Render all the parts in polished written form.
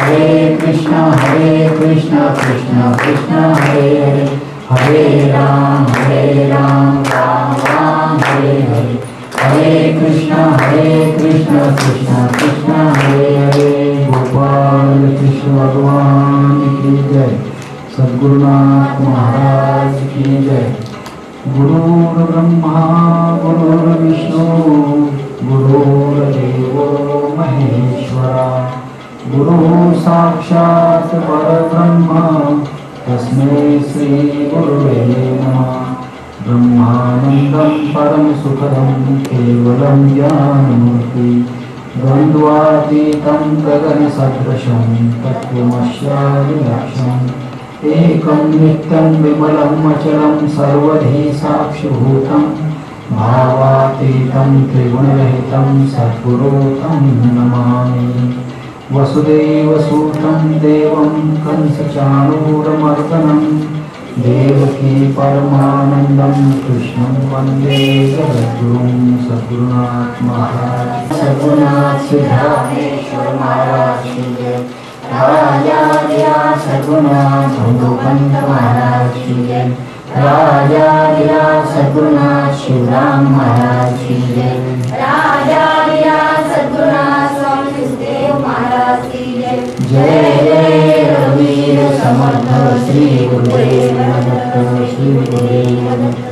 कृष्ण कृष्ण कृष्ण हरे हरे राम राम राम हरे हरे। हरे कृष्ण कृष्ण कृष्ण हरे हरे। गोपाल कृष्ण भगवान की जय। सद्गुरुनाथ महाराज की जय। गुरुर् ब्रह्मा गुरुर्विष्णु गुरुर्देवो महेश्वरा। गुरुः साक्षात् परब्रह्म तस्मै श्री गुरुवे नमः। ब्रह्मानन्दं परम सुखदं केवलं ज्ञानमूर्ति द्वन्द्वातीतं गगनसदृशं तत्त्वमस्यादिलक्ष्यम् एकं नित्यं विमलं अचलं सर्वधी साक्षिभूतं भावातीतं त्रिगुणरहितं सद्गुरुं तं नमामि। वसुदेवसुतं देवं कंसचाणूरमर्दनं देवकी परमानन्दं कृष्णं वन्दे जगद्गुरुं। सद्गुरुनाथ महाराज सद्गुरुनाथ सिद्धार्थेश्वर महाराज की जय। राजा सद्गुरुनाथ भगवंत महाराज की जय। राजा सद्गुरुनाथ शिवराम महाराज की जय। राजा सद्गुरुनाथ स्वामी सुखदेव महाराज की जय। जय जय रघुवीर समर्थ श्री गुरुदेव दत्त श्री गुरुदेव दत्त।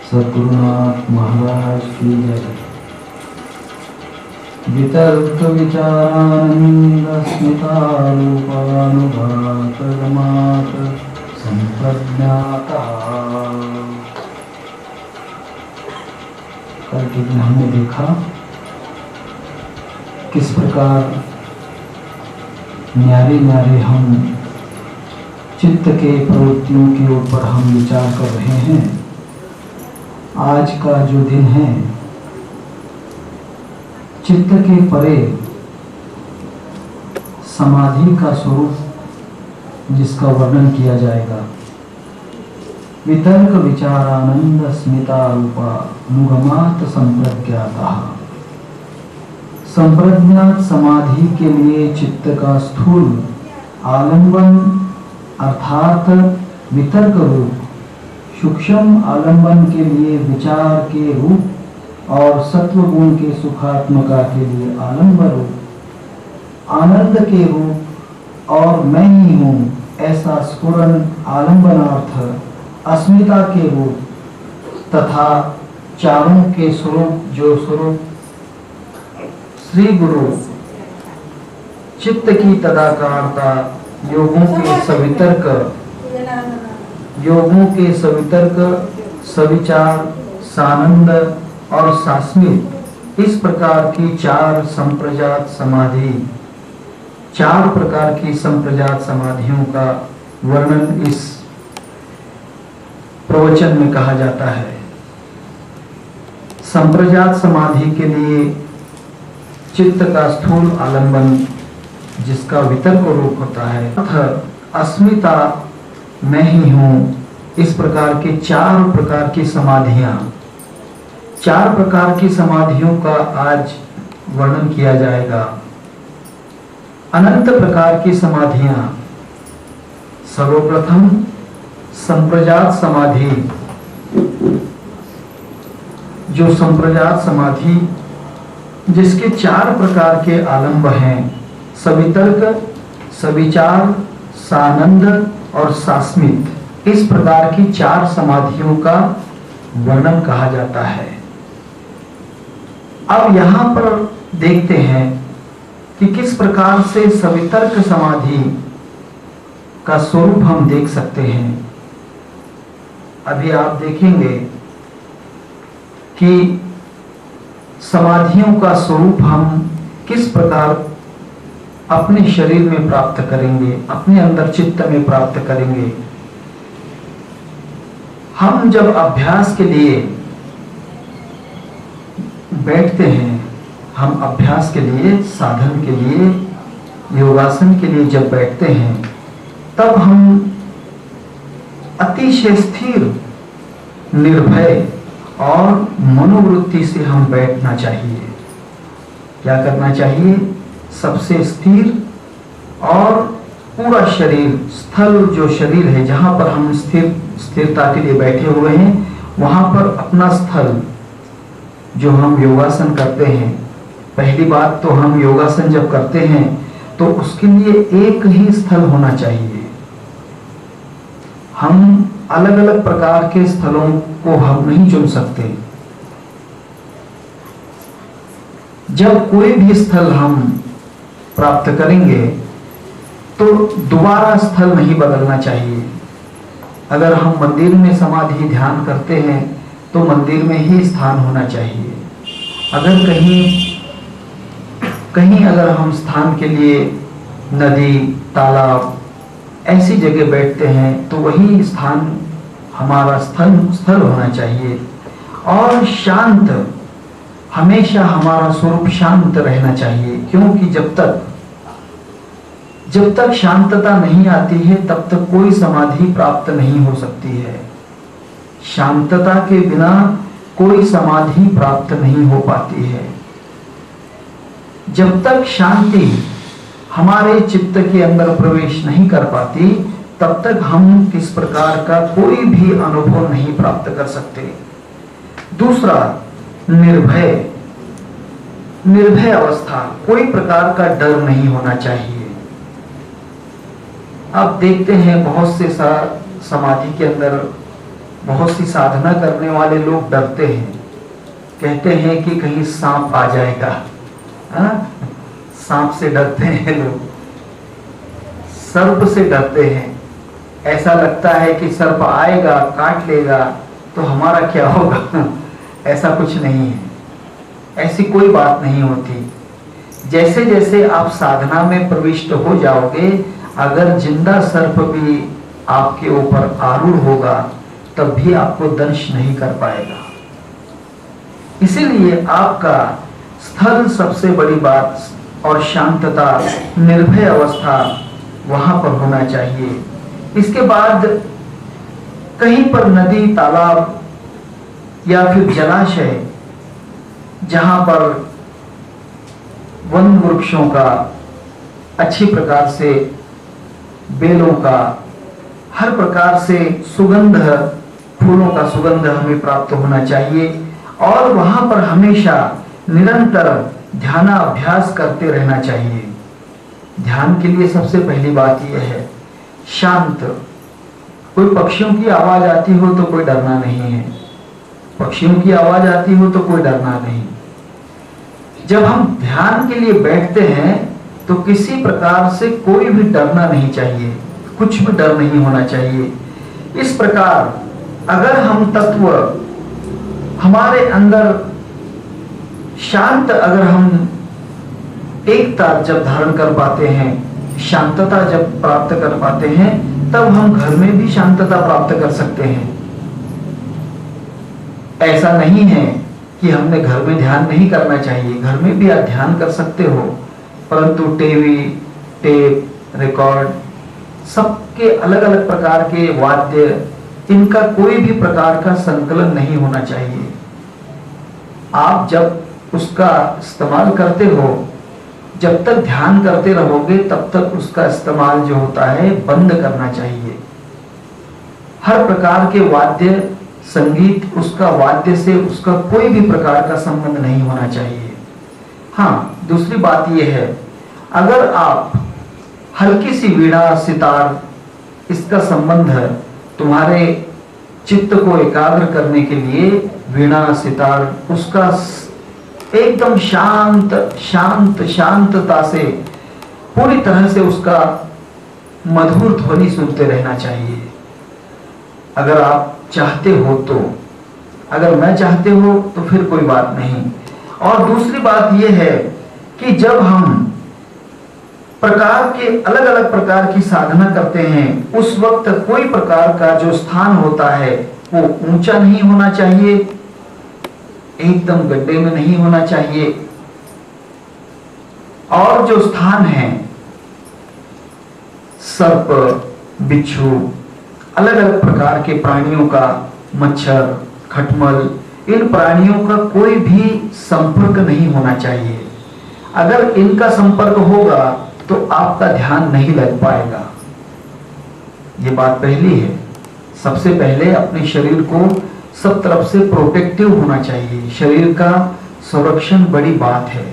सद्गुरुनाथ महाराज की जय। वितर्क विचारानंद स्मितारूपानुभात गमात संप्रज्ञाता। कल के दिन हमने देखा किस प्रकार न्यारे न्यारे हम चित्त के प्रवृत्तियों के ऊपर हम विचार कर रहे हैं। आज का जो दिन है चित्त के परे समाधि का स्वरूप जिसका वर्णन किया जाएगा। वितर्क विचारानंद स्मिता रूपा अनुगमात संप्रज्ञाता। संप्रज्ञात समाधि के लिए चित्त का स्थूल आलंबन अर्थात वितर्क रूप, सूक्ष्म आलंबन के लिए विचार के रूप और सत्व गुण के सुखात्मका के लिए आलंब रूप, आनंद के रूप और मैं ही हूँ ऐसा स्फुरन आलंबनार्थ अस्मिता के रूप तथा चारों के स्वरूप जो स्वरूप श्री गुरु चित्त की तदाकारता योगों के सवितर्क सविचार सानंद और सास्मित इस प्रकार की चार प्रकार की संप्रजात समाधियों का वर्णन इस प्रवचन में कहा जाता है। संप्रजात समाधि के लिए चित्त का स्थूल आलंबन जिसका वितर्क रूप होता है अस्मिता मैं ही हूँ इस प्रकार के चार प्रकार की समाधियों का आज वर्णन किया जाएगा। अनंत प्रकार की समाधियां। सर्वप्रथम संप्रजात समाधि, जो संप्रजात समाधि जिसके चार प्रकार के आलंब हैं, सवितर्क सविचार, सानंद और सास्मित, इस प्रकार की 4 समाधियों का वर्णन कहा जाता है। अब यहां पर देखते हैं कि किस प्रकार से सवितर्क समाधि का स्वरूप हम देख सकते हैं। अभी आप देखेंगे कि समाधियों का स्वरूप हम किस प्रकार अपने शरीर में प्राप्त करेंगे, अपने अंदर चित्त में प्राप्त करेंगे। हम जब अभ्यास के लिए बैठते हैं, हम अभ्यास के लिए, साधन के लिए, योगासन के लिए जब बैठते हैं, तब हम अतिशय स्थिर, निर्भय और मनोवृत्ति से हम बैठना चाहिए। क्या करना चाहिए? सबसे स्थिर और पूरा शरीर, स्थल जो शरीर है जहां पर हम स्थिरता के लिए बैठे हुए हैं, वहां पर अपना स्थल जो हम योगासन करते हैं, पहली बात तो हम योगासन जब करते हैं तो उसके लिए एक ही स्थल होना चाहिए। हम अलग अलग प्रकार के स्थलों को हम नहीं चुन सकते। जब कोई भी स्थल हम प्राप्त करेंगे तो दोबारा स्थल नहीं बदलना चाहिए। अगर हम मंदिर में समाधि ध्यान करते हैं तो मंदिर में ही स्थान होना चाहिए। अगर कहीं अगर हम स्थान के लिए नदी, तालाब, ऐसी जगह बैठते हैं तो वही स्थान हमारा स्थल होना चाहिए। और शांत, हमेशा हमारा स्वरूप शांत रहना चाहिए, क्योंकि जब तक शांतता नहीं आती है तब तक कोई समाधि प्राप्त नहीं हो सकती है। शांतता के बिना कोई समाधि प्राप्त नहीं हो पाती है। जब तक शांति हमारे चित्त के अंदर प्रवेश नहीं कर पाती तब तक हम किस प्रकार का कोई भी अनुभव नहीं प्राप्त कर सकते। दूसरा, निर्भय अवस्था, कोई प्रकार का डर नहीं होना चाहिए। अब देखते हैं बहुत से समाधि के अंदर बहुत सी साधना करने वाले लोग डरते हैं, कहते हैं कि कहीं सांप आ जाएगा। सांप से डरते हैं लोग, सर्प से डरते हैं। ऐसा लगता है कि सर्प आएगा, काट लेगा तो हमारा क्या होगा। ऐसा कुछ नहीं है, ऐसी कोई बात नहीं होती। जैसे जैसे आप साधना में प्रविष्ट हो जाओगे, अगर जिंदा सर्प भी आपके ऊपर आरूढ़ होगा तब भी आपको दंश नहीं कर पाएगा। इसीलिए आपका स्थल सबसे बड़ी बात, और शांतता, निर्भय अवस्था वहां पर होना चाहिए। इसके बाद कहीं पर नदी, तालाब या फिर जलाशय, जहां पर वन वृक्षों का, अच्छी प्रकार से बेलों का, हर प्रकार से सुगंध, फूलों का सुगंध हमें प्राप्त होना चाहिए। और वहां पर हमेशा निरंतर ध्यानाभ्यास करते रहना चाहिए। ध्यान के लिए सबसे पहली बात यह है शांत। कोई पक्षियों की आवाज आती हो तो कोई डरना नहीं है, पक्षियों की आवाज आती हो तो कोई डरना नहीं। जब हम ध्यान के लिए बैठते हैं तो किसी प्रकार से कोई भी डरना नहीं चाहिए, कुछ भी डर नहीं होना चाहिए। इस प्रकार अगर हम तत्व हमारे अंदर शांत, अगर हम एकता जब धारण कर पाते हैं, शांतता जब प्राप्त कर पाते हैं, तब हम घर में भी शांतता प्राप्त कर सकते हैं। ऐसा नहीं है कि हमने घर में ध्यान नहीं करना चाहिए, घर में भी आप ध्यान कर सकते हो, परंतु टीवी, टेप, रिकॉर्ड, सबके अलग अलग प्रकार के वाद्य, इनका कोई भी प्रकार का संकलन नहीं होना चाहिए। आप जब उसका इस्तेमाल करते हो, जब तक ध्यान करते रहोगे तब तक उसका इस्तेमाल जो होता है बंद करना चाहिए। हर प्रकार के वाद्य, संगीत, उसका वाद्य से उसका कोई भी प्रकार का संबंध नहीं होना चाहिए। हाँ, दूसरी बात यह है, अगर आप हल्की सी वीणा सितार, इसका संबंध तुम्हारे चित्त को एकाग्र करने के लिए वीणा सितार, उसका एकदम शांत शांत शांतता से पूरी तरह से उसका मधुर ध्वनि सुनते रहना चाहिए। अगर आप चाहते हो तो, अगर मैं चाहते हो तो फिर कोई बात नहीं। और दूसरी बात यह है कि जब हम प्रकार के अलग अलग प्रकार की साधना करते हैं, उस वक्त कोई प्रकार का जो स्थान होता है वो ऊंचा नहीं होना चाहिए, एकदम गड्ढे में नहीं होना चाहिए। और जो स्थान है, सर्प, बिच्छू, अलग अलग प्रकार के प्राणियों का, मच्छर, खटमल, इन प्राणियों का कोई भी संपर्क नहीं होना चाहिए। अगर इनका संपर्क होगा तो आपका ध्यान नहीं लग पाएगा। ये बात पहली है। सबसे पहले अपने शरीर को सब तरफ से प्रोटेक्टिव होना चाहिए। शरीर का संरक्षण बड़ी बात है,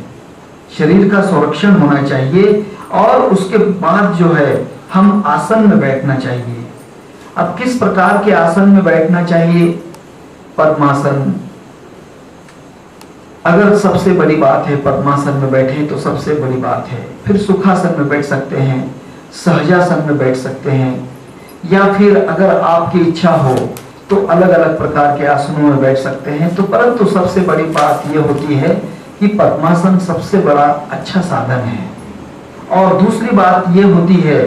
शरीर का संरक्षण होना चाहिए। और उसके बाद जो है, हम आसन में बैठना चाहिए। अब किस प्रकार के आसन में बैठना चाहिए? पद्मासन, अगर सबसे बड़ी बात है पद्मासन में बैठे तो सबसे बड़ी बात है। फिर सुखासन में बैठ सकते हैं, सहजासन में बैठ सकते हैं, या फिर अगर आपकी इच्छा हो तो अलग अलग प्रकार के आसनों में बैठ सकते हैं। तो परंतु सबसे बड़ी बात यह होती है कि पद्मासन सबसे बड़ा अच्छा साधन है। और दूसरी बात यह होती है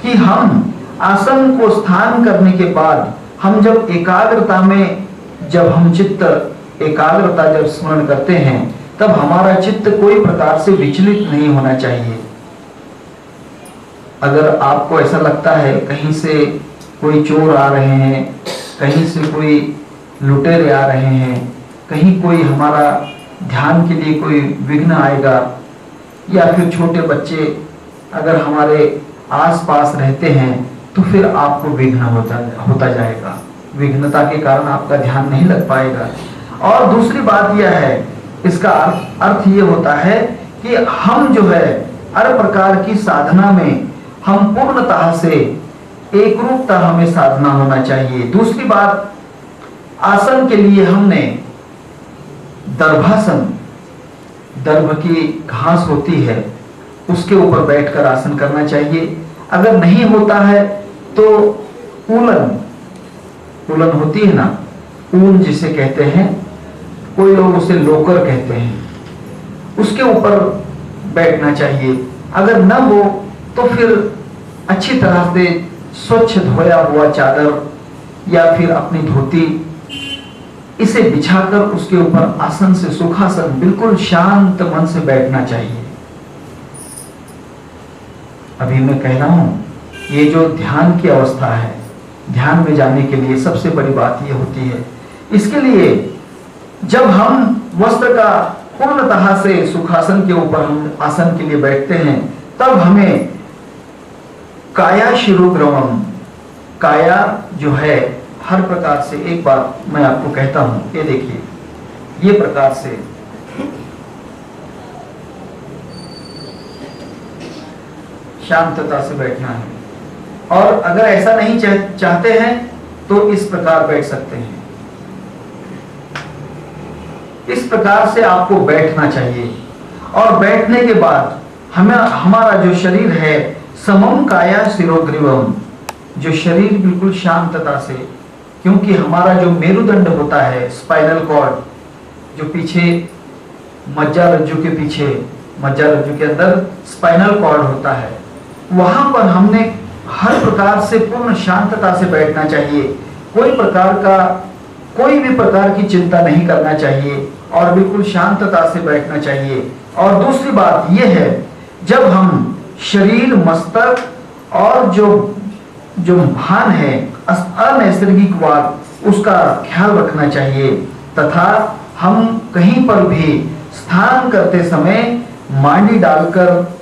कि हम आसन को स्थान करने के बाद हम जब एकाग्रता में, जब हम चित्त एकाग्रता जब स्मरण करते हैं, तब हमारा चित्त कोई प्रकार से विचलित नहीं होना चाहिए। अगर आपको ऐसा लगता है कहीं से कोई चोर आ रहे हैं, कहीं से कोई लुटेरे आ रहे हैं, कहीं कोई हमारा ध्यान के लिए कोई विघ्न आएगा, या फिर छोटे बच्चे अगर हमारे आसपास रहते हैं, तो फिर आपको विघ्न होता जाएगा। विघ्नता के कारण आपका ध्यान नहीं लग पाएगा। और दूसरी बात यह है, इसका अर्थ यह होता है कि हम जो है हर प्रकार की साधना में हम पूर्णतः से एक रूपता हमें साधना होना चाहिए। दूसरी बात, आसन के लिए हमने दर्भासन, दर्भ की घास होती है उसके ऊपर बैठकर आसन करना चाहिए। अगर नहीं होता है तो ऊलन, ऊलन होती है ना, ऊन जिसे कहते हैं, कोई लोग उसे लोकर कहते हैं, उसके ऊपर बैठना चाहिए। अगर न हो तो फिर अच्छी तरह से स्वच्छ धोया हुआ चादर या फिर अपनी धोती, इसे बिछाकर उसके ऊपर आसन से, सुखासन, बिल्कुल शांत मन से बैठना चाहिए। अभी मैं कह रहा हूं, ये जो ध्यान की अवस्था है, ध्यान में जाने के लिए सबसे बड़ी बात यह होती है, इसके लिए जब हम वस्त्र का पूर्णतः से सुखासन के ऊपर हम आसन के लिए बैठते हैं, तब हमें काया शिरोग्रवम, काया जो है हर प्रकार से, एक बात मैं आपको कहता हूं, ये देखिए, ये प्रकार से शांतता से बैठना है। और अगर ऐसा नहीं चाहते हैं तो इस प्रकार बैठ सकते हैं। इस प्रकार से आपको बैठना चाहिए। और बैठने के बाद हमारा जो शरीर है, समम काया शिरोग्रीवम, जो शरीर बिल्कुल शांतता से, क्योंकि हमारा जो मेरुदंड होता है, स्पाइनल कॉर्ड, जो पीछे मज्जा रज्जु के पीछे, मज्जा रज्जु के अंदर स्पाइनल कॉर्ड होता है, वहां पर हमने हर प्रकार से पूर्ण शांतता से बैठना चाहिए। कोई भी प्रकार की चिंता नहीं करना चाहिए और बिल्कुल शांतता से बैठना चाहिए। और दूसरी बात यह है, जब हम शरीर, मस्तक और जो भान है अनैसर्गिक वाद, उसका ख्याल रखना चाहिए। तथा हम कहीं पर भी स्नान करते समय मांडी डालकर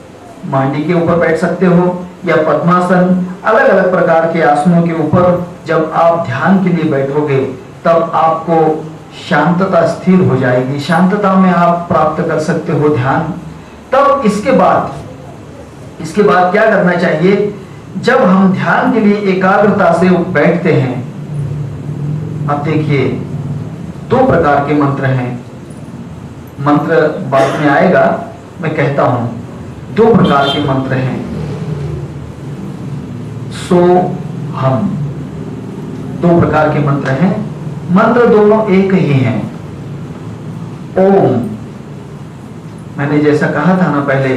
मांडी के ऊपर बैठ सकते हो, या पद्मासन, अलग अलग प्रकार के आसनों के ऊपर जब आप ध्यान के लिए बैठोगे तब आपको शांतता स्थिर हो जाएगी, शांतता में आप प्राप्त कर सकते हो ध्यान। तब इसके बाद इसके बाद क्या करना चाहिए, जब हम ध्यान के लिए एकाग्रता से बैठते हैं, अब देखिए 2 प्रकार के मंत्र हैं, मंत्र बाद में आएगा, मैं कहता हूं 2 प्रकार के मंत्र हैं। सो हम 2 प्रकार के मंत्र हैं, मंत्र दोनों एक ही हैं। ओम, मैंने जैसा कहा था ना पहले,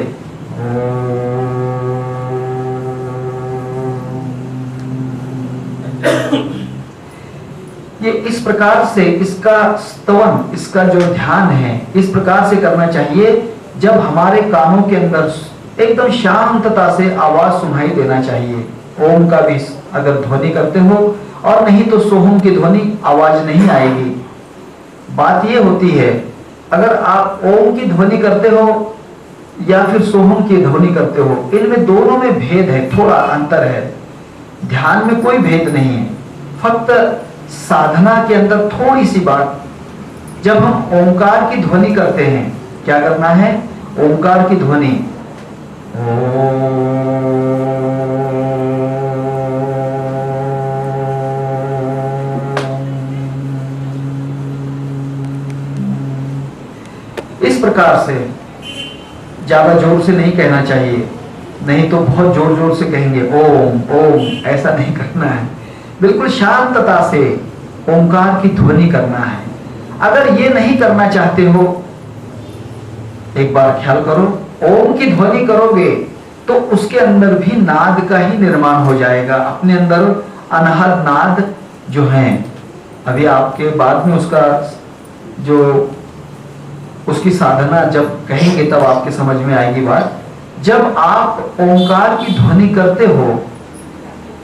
ये इस प्रकार से इसका स्तवन, इसका जो ध्यान है इस प्रकार से करना चाहिए जब हमारे कानों के अंदर एकदम शांतता से आवाज सुनाई देना चाहिए। ओम का भी अगर ध्वनि करते हो, और नहीं तो सोहम की ध्वनि आवाज नहीं आएगी। बात यह होती है, अगर आप ओम की ध्वनि करते हो या फिर सोहम की ध्वनि करते हो, इनमें दोनों में भेद है, थोड़ा अंतर है। ध्यान में कोई भेद नहीं है, फक्त साधना के अंदर थोड़ी सी बात। जब हम ओंकार की ध्वनि करते हैं, क्या करना है, ओंकार की ध्वनि इस प्रकार से, ज्यादा जोर से नहीं कहना चाहिए, नहीं तो बहुत जोर जोर से कहेंगे ओम ओम, ऐसा नहीं करना है। बिल्कुल शांतता से ओंकार की ध्वनि करना है। अगर ये नहीं करना चाहते हो, एक बार ख्याल करो, ओम की ध्वनि करोगे तो उसके अंदर भी नाद का ही निर्माण हो जाएगा। अपने अंदर अनहद नाद जो है, अभी आपके बाद में उसका जो उसकी साधना जब कहेंगे तब आपके समझ में आएगी बात। जब आप ओंकार की ध्वनि करते हो,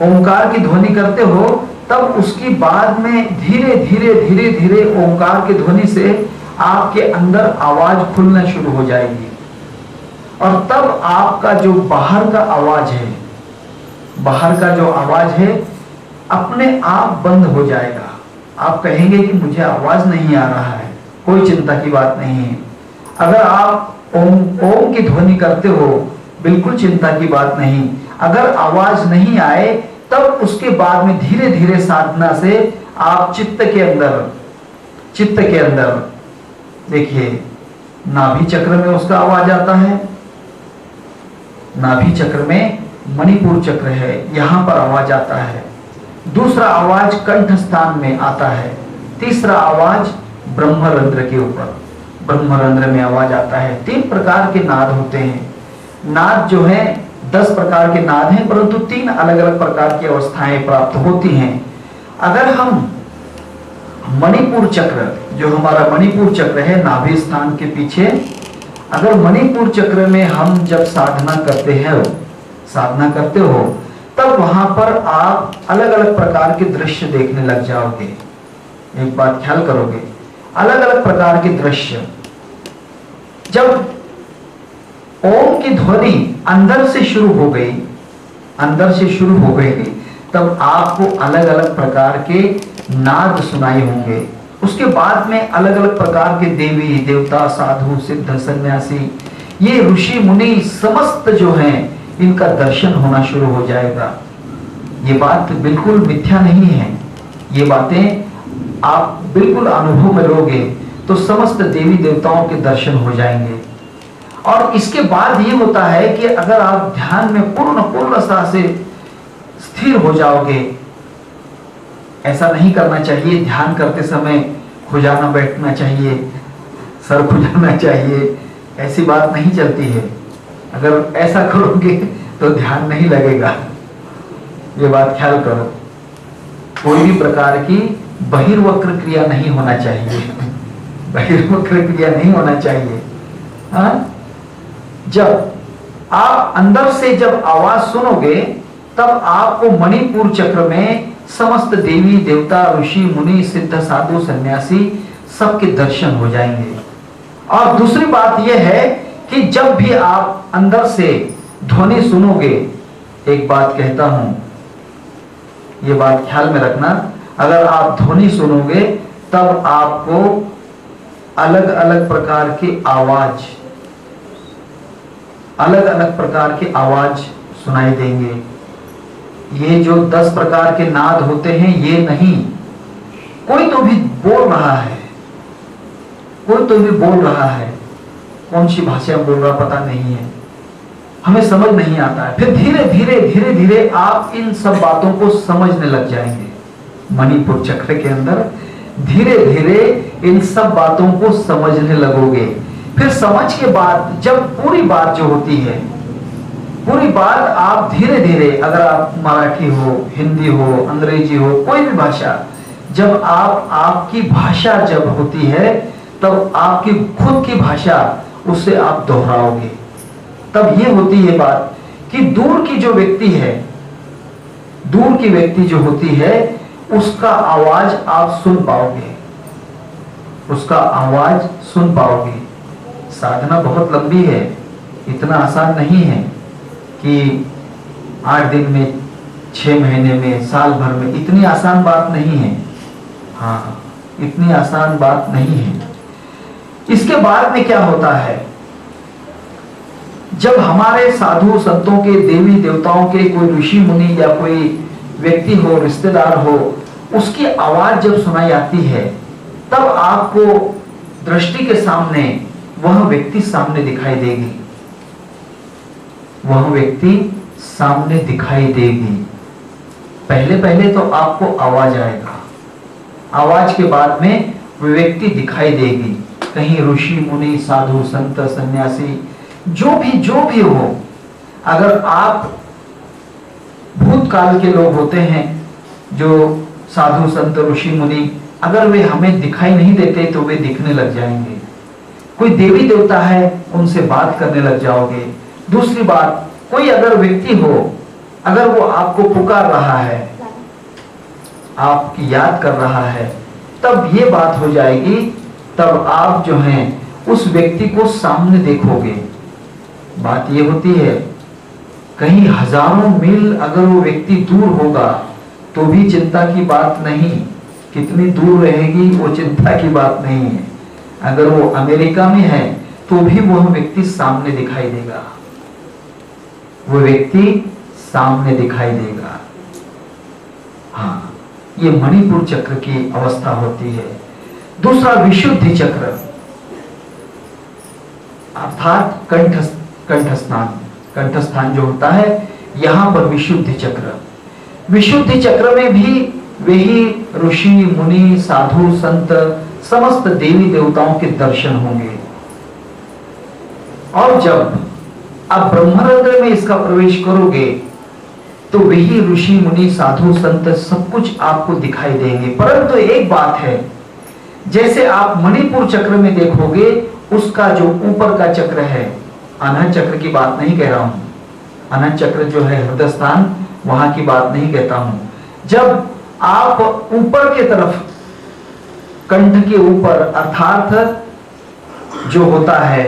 ओंकार की ध्वनि करते हो, तब उसकी बाद में धीरे धीरे धीरे धीरे ओंकार की ध्वनि से आपके अंदर आवाज खुलना शुरू हो जाएगी, और तब आपका जो बाहर का आवाज है, बाहर का जो आवाज है अपने आप बंद हो जाएगा। आप कहेंगे कि मुझे आवाज नहीं आ रहा है, कोई चिंता की बात नहीं है। अगर आप ओम की ध्वनि करते हो, बिल्कुल चिंता की बात नहीं। अगर आवाज नहीं आए, तब उसके बाद में धीरे धीरे साधना से आप चित्त के अंदर देखिए, नाभि चक्र में उसका आवाज आता है, नाभि चक्र में मणिपुर चक्र है, यहां पर आवाज आता है। दूसरा आवाज कंठ स्थान में आता है। तीसरा आवाज ब्रह्मरंध्र के ऊपर, ब्रह्मरंध्र में आवाज आता है। 3 प्रकार के नाद होते हैं। नाद जो है 10 प्रकार के नाद हैं, परंतु 3 अलग अलग प्रकार की अवस्थाएं प्राप्त होती हैं। अगर हम मणिपुर चक्र, जो हमारा मणिपुर चक्र है नाभि स्थान के पीछे, अगर मणिपुर चक्र में हम जब साधना करते हो, तब वहां पर आप अलग अलग प्रकार के दृश्य देखने लग जाओगे। एक बात ख्याल करोगे, अलग अलग प्रकार के दृश्य। जब ओम की ध्वनि अंदर से शुरू हो गई, तब आपको अलग अलग प्रकार के नाद सुनाई होंगे। उसके बाद में अलग अलग प्रकार के देवी देवता, साधु, सिद्ध, सन्यासी, ये ऋषि मुनि समस्त जो हैं, इनका दर्शन होना शुरू हो जाएगा। ये बात बिल्कुल मिथ्या नहीं है, ये बातें आप बिल्कुल अनुभव में लोगे तो समस्त देवी देवताओं के दर्शन हो जाएंगे। और इसके बाद ये होता है कि अगर आप ध्यान में पूर्णता से स्थिर हो जाओगे, ऐसा नहीं करना चाहिए ध्यान करते समय खुजाना बैठना चाहिए, सर खुजाना चाहिए, ऐसी बात नहीं चलती है। अगर ऐसा करोगे तो ध्यान नहीं लगेगा, ये बात ख्याल करो। कोई भी प्रकार की बहिर्वक्र क्रिया नहीं होना चाहिए, बहिर्वक्र क्रिया नहीं होना चाहिए। हाँ? जब आप अंदर से जब आवाज सुनोगे, तब आपको मणिपुर चक्र में समस्त देवी देवता, ऋषि मुनि, सिद्ध, साधु, सन्यासी सबके दर्शन हो जाएंगे। और दूसरी बात यह है कि जब भी आप अंदर से ध्वनि सुनोगे, एक बात कहता हूं, ये बात ख्याल में रखना, अगर आप ध्वनि सुनोगे तब आपको अलग अलग प्रकार की आवाज अलग अलग प्रकार की आवाज सुनाई देंगे। ये जो 10 प्रकार के नाद होते हैं ये नहीं, कोई तो भी बोल रहा है, कोई तो भी बोल रहा है, कौन सी भाषा बोल रहा पता नहीं है, हमें समझ नहीं आता है। फिर धीरे धीरे धीरे धीरे आप इन सब बातों को समझने लग जाएंगे। मणिपुर चक्र के अंदर धीरे धीरे इन सब बातों को समझने लगोगे। फिर समझ के बाद जब पूरी बात जो होती है, पूरी बात आप धीरे धीरे, अगर आप मराठी हो, हिंदी हो, अंग्रेजी हो, कोई भी भाषा, जब आपकी भाषा जब होती है तब आपकी खुद की भाषा उसे आप दोहराओगे। तब ये होती है बात कि दूर की जो व्यक्ति है, दूर की व्यक्ति जो होती है उसका आवाज आप सुन पाओगे, उसका आवाज सुन पाओगे। साधना बहुत लंबी है, इतना आसान नहीं है कि 8 दिन में, 6 महीने में, साल भर में, इतनी आसान बात नहीं है। हाँ, इतनी आसान बात नहीं है। इसके बाद में क्या होता है, जब हमारे साधु संतों के, देवी देवताओं के, कोई ऋषि मुनि या कोई व्यक्ति हो, रिश्तेदार हो, उसकी आवाज जब सुनाई आती है तब आपको दृष्टि के सामने वह व्यक्ति सामने दिखाई देगी, वह व्यक्ति सामने दिखाई देगी। पहले पहले तो आपको आवाज आएगा, आवाज के बाद में वह व्यक्ति दिखाई देगी। कहीं ऋषि मुनि, साधु संत, सन्यासी, जो भी हो, अगर आप भूतकाल के लोग होते हैं, जो साधु संत ऋषि मुनि, अगर वे हमें दिखाई नहीं देते तो वे दिखने लग जाएंगे। कोई देवी देवता है, उनसे बात करने लग जाओगे। दूसरी बात, कोई अगर व्यक्ति हो, अगर वो आपको पुकार रहा है, आपकी याद कर रहा है, तब ये बात हो जाएगी। तब आप जो हैं उस व्यक्ति को सामने देखोगे। बात ये होती है, कहीं हजारों मील अगर वो व्यक्ति दूर होगा तो भी चिंता की बात नहीं, कितनी दूर रहेगी वो चिंता की बात नहीं है। अगर वो अमेरिका में है तो भी वह व्यक्ति सामने दिखाई देगा, वो व्यक्ति सामने दिखाई देगा। हाँ, ये मणिपुर चक्र की अवस्था होती है। दूसरा विशुद्धि चक्र, अर्थात कंठस्थान जो होता है, यहां पर विशुद्धि चक्र। विशुद्धि चक्र में भी वही ऋषि मुनि, साधु संत, समस्त देवी देवताओं के दर्शन होंगे। और जब आप ब्रह्मरंध्र में इसका प्रवेश करोगे तो वही ऋषि मुनि, साधु संत सब कुछ आपको दिखाई देंगे। परंतु एक बात है, जैसे आप मणिपुर चक्र में देखोगे, उसका जो ऊपर का चक्र है, अनहद चक्र की बात नहीं कह रहा हूं, अनहद चक्र जो है हृदय स्थान, वहां की बात नहीं कहता हूं। जब आप ऊपर के तरफ, कंठ के ऊपर, अर्थात जो होता है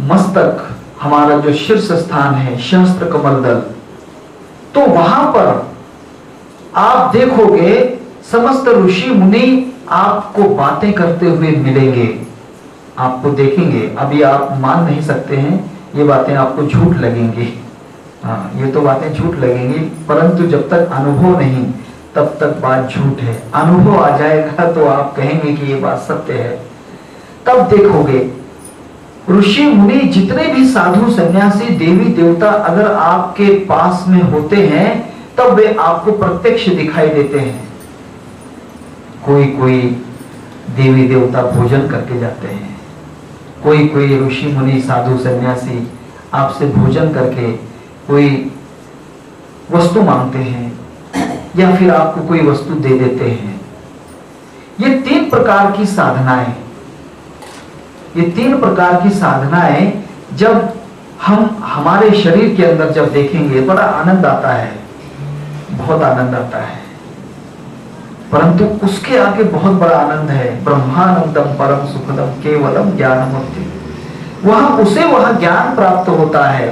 मस्तक, हमारा जो शीर्ष स्थान है, सहस्त्र कमल दल, तो वहां पर आप देखोगे समस्त ऋषि मुनि आपको बातें करते हुए मिलेंगे, आपको देखेंगे। अभी आप मान नहीं सकते हैं, ये बातें आपको झूठ लगेंगी। हाँ, ये तो बातें झूठ लगेंगी, परंतु जब तक अनुभव नहीं तब तक बात झूठ है। अनुभव आ जाएगा तो आप कहेंगे कि ये बात सत्य है। तब देखोगे ऋषि मुनि, जितने भी साधु सन्यासी, देवी देवता अगर आपके पास में होते हैं तब वे आपको प्रत्यक्ष दिखाई देते हैं। कोई कोई देवी देवता भोजन करके जाते हैं, कोई कोई ऋषि मुनि, साधु सन्यासी आपसे भोजन करके कोई वस्तु मांगते हैं या फिर आपको कोई वस्तु दे देते हैं। ये 3 प्रकार की साधनाएं, ये 3 प्रकार की साधनाएं जब हम हमारे शरीर के अंदर जब देखेंगे, बड़ा आनंद आता है, बहुत आनंद आता है। परंतु उसके आगे बहुत बड़ा आनंद है। ब्रह्मानंदम परम सुखदम केवलम ज्ञानमूर्ति, वहां ज्ञान प्राप्त होता है।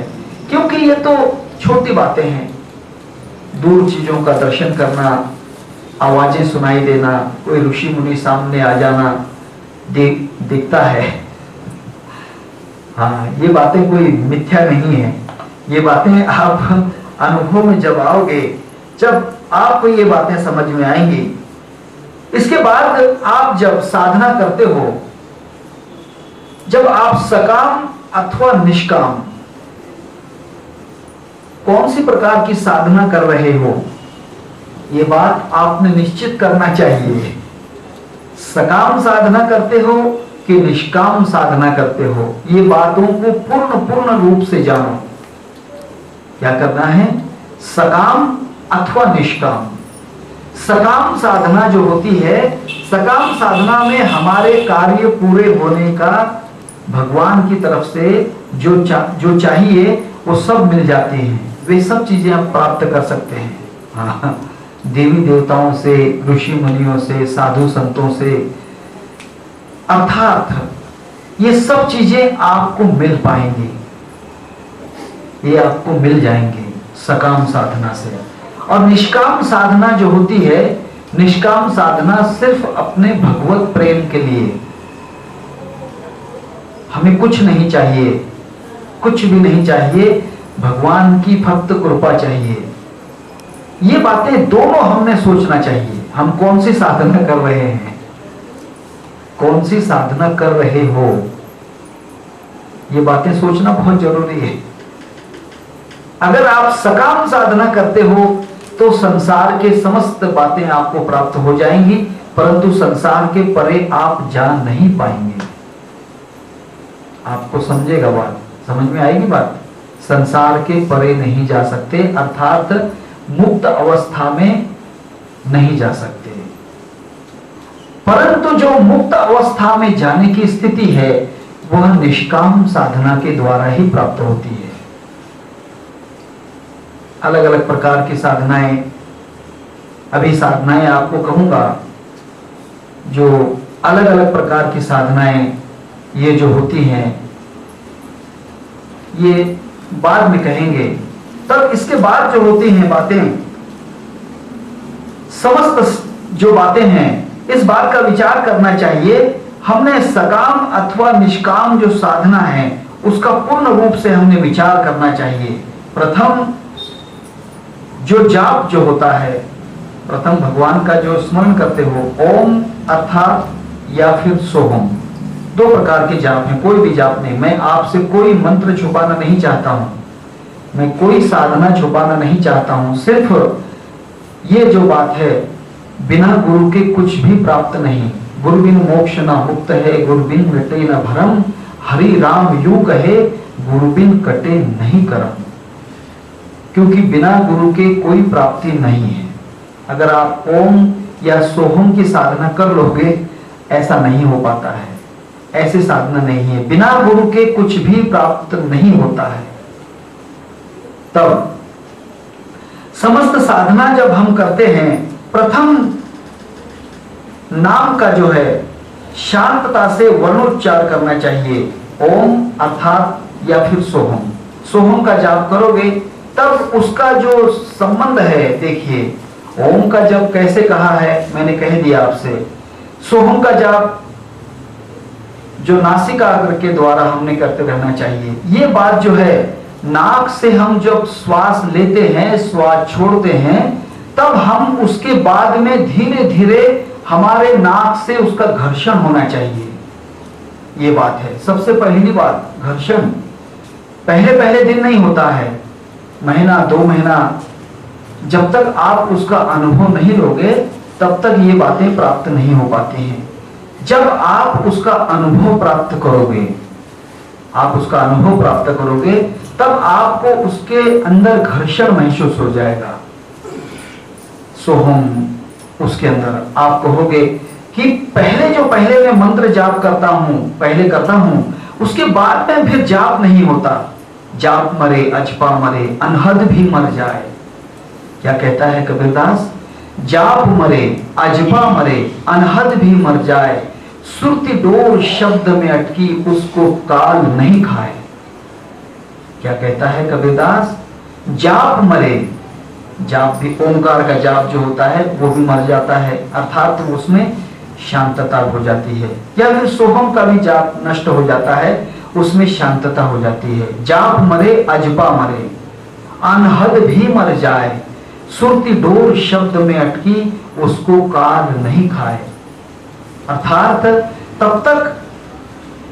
क्योंकि ये तो छोटी बातें हैं, दूर चीजों का दर्शन करना, आवाजें सुनाई देना, कोई ऋषि मुनि सामने आ जाना, दिखता है। हाँ, ये बातें कोई मिथ्या नहीं है, ये बातें आप अनुभव में जब आओगे, जब आपको ये बातें समझ में आएंगी, इसके बाद आप जब साधना करते हो, जब आप सकाम अथवा निष्काम कौन सी प्रकार की साधना कर रहे हो, ये बात आपने निश्चित करना चाहिए। सकाम साधना करते हो कि निष्काम साधना करते हो, ये बातों को पूर्ण रूप से जानो। क्या करना है? सकाम अथवा निष्काम। सकाम साधना जो होती है, सकाम साधना में हमारे कार्य पूरे होने का भगवान की तरफ से जो चाहिए वो सब मिल जाते हैं, वे सब चीजें आप प्राप्त कर सकते हैं। हाँ, देवी देवताओं से, ऋषि मुनियों से, साधु संतों से, अर्थात ये सब चीजें आपको मिल पाएंगी, ये आपको मिल जाएंगे सकाम साधना से। और निष्काम साधना जो होती है, निष्काम साधना सिर्फ अपने भगवत प्रेम के लिए, हमें कुछ नहीं चाहिए, कुछ भी नहीं चाहिए, भगवान की भक्त कृपा चाहिए। ये बातें दोनों हमने सोचना चाहिए। हम कौन सी साधना कर रहे हैं, कौन सी साधना कर रहे हो, ये बातें सोचना बहुत जरूरी है। अगर आप सकाम साधना करते हो तो संसार के समस्त बातें आपको प्राप्त हो जाएंगी, परंतु संसार के परे आप जा नहीं पाएंगे। आपको समझेगा बात, समझ में आएगी बात। संसार के परे नहीं जा सकते, अर्थात मुक्त अवस्था में नहीं जा सकते। परंतु जो मुक्त अवस्था में जाने की स्थिति है, वह निष्काम साधना के द्वारा ही प्राप्त होती है। अलग अलग प्रकार की साधनाएं, अभी साधनाएं आपको कहूंगा, जो अलग अलग प्रकार की साधनाएं ये जो होती हैं, ये बाद में कहेंगे। तब इसके बाद जो होती हैं बातें, समस्त जो बातें हैं, इस बात का विचार करना चाहिए। हमने सकाम अथवा निष्काम जो साधना है, उसका पूर्ण रूप से हमने विचार करना चाहिए। प्रथम जो जाप जो होता है, प्रथम भगवान का जो स्मरण करते हो, ओम अर्थात या फिर सोहम, दो प्रकार के जाप हैं, कोई भी जाप नहीं। मैं आपसे कोई मंत्र छुपाना नहीं चाहता हूं, मैं कोई साधना छुपाना नहीं चाहता हूं। सिर्फ ये जो बात है, बिना गुरु के कुछ भी प्राप्त नहीं। गुरु बिन मोक्ष न मुक्त है, गुरु बिन मिटे न भरम, हरि राम यूं कहे, गुरु बिन कटे नहीं करम। क्योंकि बिना गुरु के कोई प्राप्ति नहीं है। अगर आप ओम या सोहम की साधना कर लोगे, ऐसा नहीं हो पाता है, ऐसी साधना नहीं है। बिना गुरु के कुछ भी प्राप्त नहीं होता है। तब समस्त साधना जब हम करते हैं, प्रथम नाम का जो है शांतता से वर्णोच्चार करना चाहिए। ओम अर्थात या फिर सोहम, सोहम का जाप करोगे तब उसका जो संबंध है, देखिए ओम का जप कैसे कहा है, मैंने कह दिया आपसे। सोहम का जाप जो नासिका अग्र के द्वारा हमने करते रहना चाहिए। ये बात जो है, नाक से हम जब श्वास लेते हैं, श्वास छोड़ते हैं, तब हम उसके बाद में धीरे धीरे हमारे नाक से उसका घर्षण होना चाहिए। ये बात है सबसे पहली बात। घर्षण पहले दिन नहीं होता है, महीना 2 महीना, जब तक आप उसका अनुभव नहीं लोगे तब तक ये बातें प्राप्त नहीं हो पाती हैं। जब आप उसका अनुभव प्राप्त करोगे, आप उसका अनुभव प्राप्त करोगे, तब आपको उसके अंदर घर्षण महसूस हो जाएगा। सोहम, उसके अंदर आप कहोगे कि पहले मैं मंत्र जाप करता हूं, पहले करता हूं, उसके बाद में फिर जाप नहीं होता। जाप मरे अजपा मरे, अनहद भी मर जाए। क्या कहता है कबीरदास? जाप मरे अजपा मरे, अनहद भी मर जाए, सुरती डोर शब्द में अटकी, उसको काल नहीं खाए। क्या कहता है कबीरदास? जाप मरे, जाप भी ओंकार का जाप जो होता है वो भी मर जाता है, अर्थात उसमें शांतता हो जाती है। या फिर सोहम का भी जाप नष्ट हो जाता है, उसमें शांतता हो जाती है। जाप मरे अजबा मरे, अनहद भी मर जाए, सुरती डोर शब्द में अटकी, उसको काल नहीं खाए। अर्थात तब तक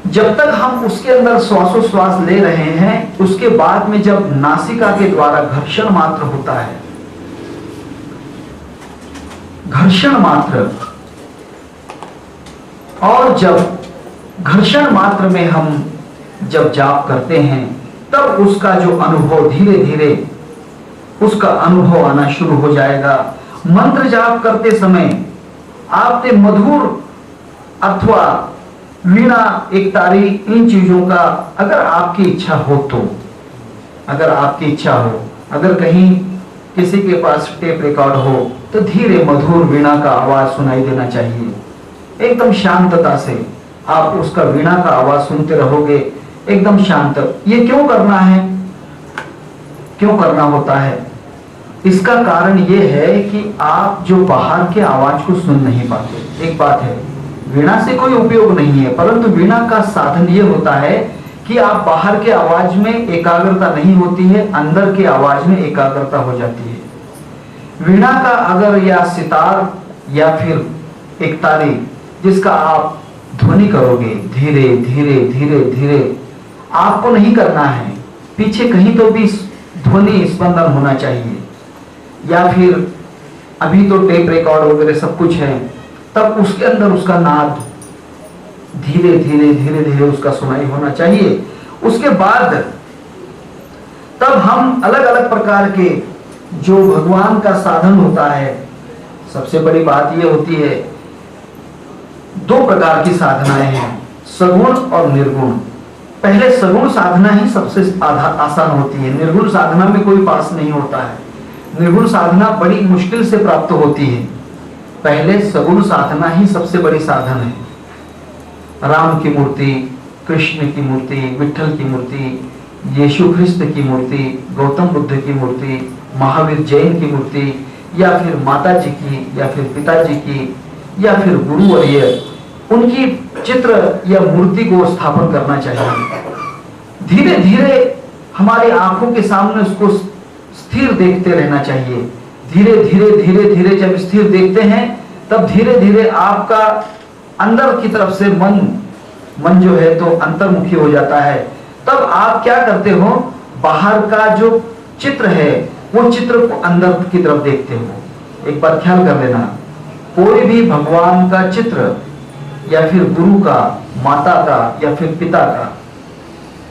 जब तक हम उसके अंदर श्वासोश्वास ले रहे हैं, उसके बाद में जब नासिका के द्वारा घर्षण मात्र होता है, घर्षण मात्र, और जब घर्षण मात्र में हम जब जाप करते हैं, तब उसका जो अनुभव धीरे धीरे उसका अनुभव आना शुरू हो जाएगा। मंत्र जाप करते समय आपने मधुर अथवा वीणा, एक तारी, इन चीजों का अगर आपकी इच्छा हो तो, अगर आपकी इच्छा हो, अगर कहीं किसी के पास टेप रिकॉर्ड हो तो धीरे मधुर वीणा का आवाज सुनाई देना चाहिए। एकदम शांतता से आप उसका वीणा का आवाज सुनते रहोगे, एकदम शांत। ये क्यों करना है, क्यों करना होता है? इसका कारण ये है कि आप जो बाहर के आवाज को सुन नहीं पाते। एक बात है, वीणा से कोई उपयोग नहीं है, परंतु वीणा का साधन ये होता है कि आप बाहर के आवाज में एकाग्रता नहीं होती है, अंदर के आवाज में एकाग्रता हो जाती है। वीणा का अगर या सितार या फिर एक तारी जिसका आप ध्वनि करोगे धीरे धीरे धीरे धीरे, आपको नहीं करना है, पीछे कहीं तो भी ध्वनि स्पंदन होना चाहिए, या फिर अभी तो टेप रिकॉर्ड वगैरह सब कुछ है, तब उसके अंदर उसका नाद धीरे धीरे धीरे धीरे उसका सुनाई होना चाहिए। उसके बाद तब हम अलग अलग प्रकार के जो भगवान का साधन होता है, सबसे बड़ी बात यह होती है, दो प्रकार की साधनाएं हैं, सगुण और निर्गुण। पहले सगुण साधना ही सबसे आसान होती है, निर्गुण साधना में कोई पास नहीं होता है, निर्गुण साधना बड़ी मुश्किल से प्राप्त होती है। पहले सगुण साधना ही सबसे बड़ी साधन है। राम की मूर्ति, कृष्ण की मूर्ति, विठल की मूर्ति, यीशु ख्रिस्त की मूर्ति, गौतम बुद्ध की मूर्ति, महावीर जैन की मूर्ति, या फिर माता जी की, या फिर पिताजी की, या फिर गुरुवर्य, उनकी चित्र या मूर्ति को स्थापन करना चाहिए। धीरे धीरे हमारी आंखों के सामने उसको स्थिर देखते रहना चाहिए। धीरे धीरे धीरे धीरे जब स्थिर देखते हैं, तब धीरे धीरे आपका अंदर की तरफ से मन जो है तो अंतर्मुखी हो जाता है। तब आप क्या करते हो, बाहर का जो चित्र है वो चित्र को अंदर की तरफ देखते हो। एक बार ख्याल कर लेना, कोई भी भगवान का चित्र या फिर गुरु का, माता का या फिर पिता का,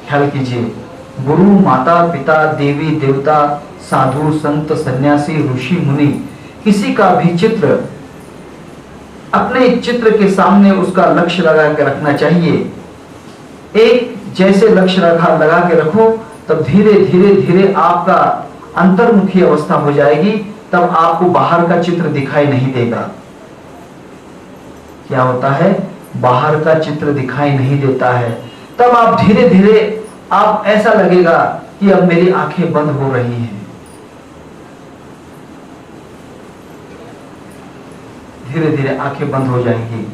ख्याल कीजिए, गुरु, माता, पिता, देवी देवता, साधु, संत, सन्यासी, ऋषि, मुनि, किसी का भी चित्र अपने चित्र के सामने उसका लक्ष्य लगा के रखना चाहिए। एक जैसे लक्ष्य लगा के रखो, तब धीरे धीरे धीरे आपका अंतर्मुखी अवस्था हो जाएगी, तब आपको बाहर का चित्र दिखाई नहीं देगा। क्या होता है, बाहर का चित्र दिखाई नहीं देता है, तब आप धीरे धीरे आप ऐसा लगेगा कि अब मेरी आंखें बंद हो रही हैं। धीरे धीरे आंखें बंद हो जाएंगी।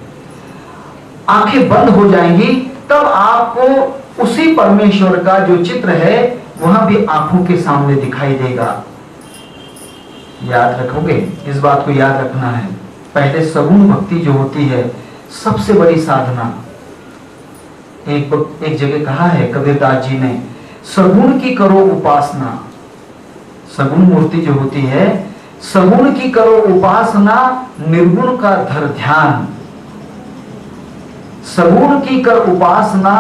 आंखें बंद हो जाएंगी तब आपको उसी परमेश्वर का जो चित्र है वहां भी आंखों के सामने दिखाई देगा। याद रखोगे, इस बात को याद रखना है। पहले सगुण भक्ति जो होती है सबसे बड़ी साधना, एक जगह कहा है कबीरदास जी ने, सगुण की करो उपासना। सगुण मूर्ति जो होती है, सगुण की करो उपासना, निर्गुण का धर ध्यान। सगुण की कर उपासना,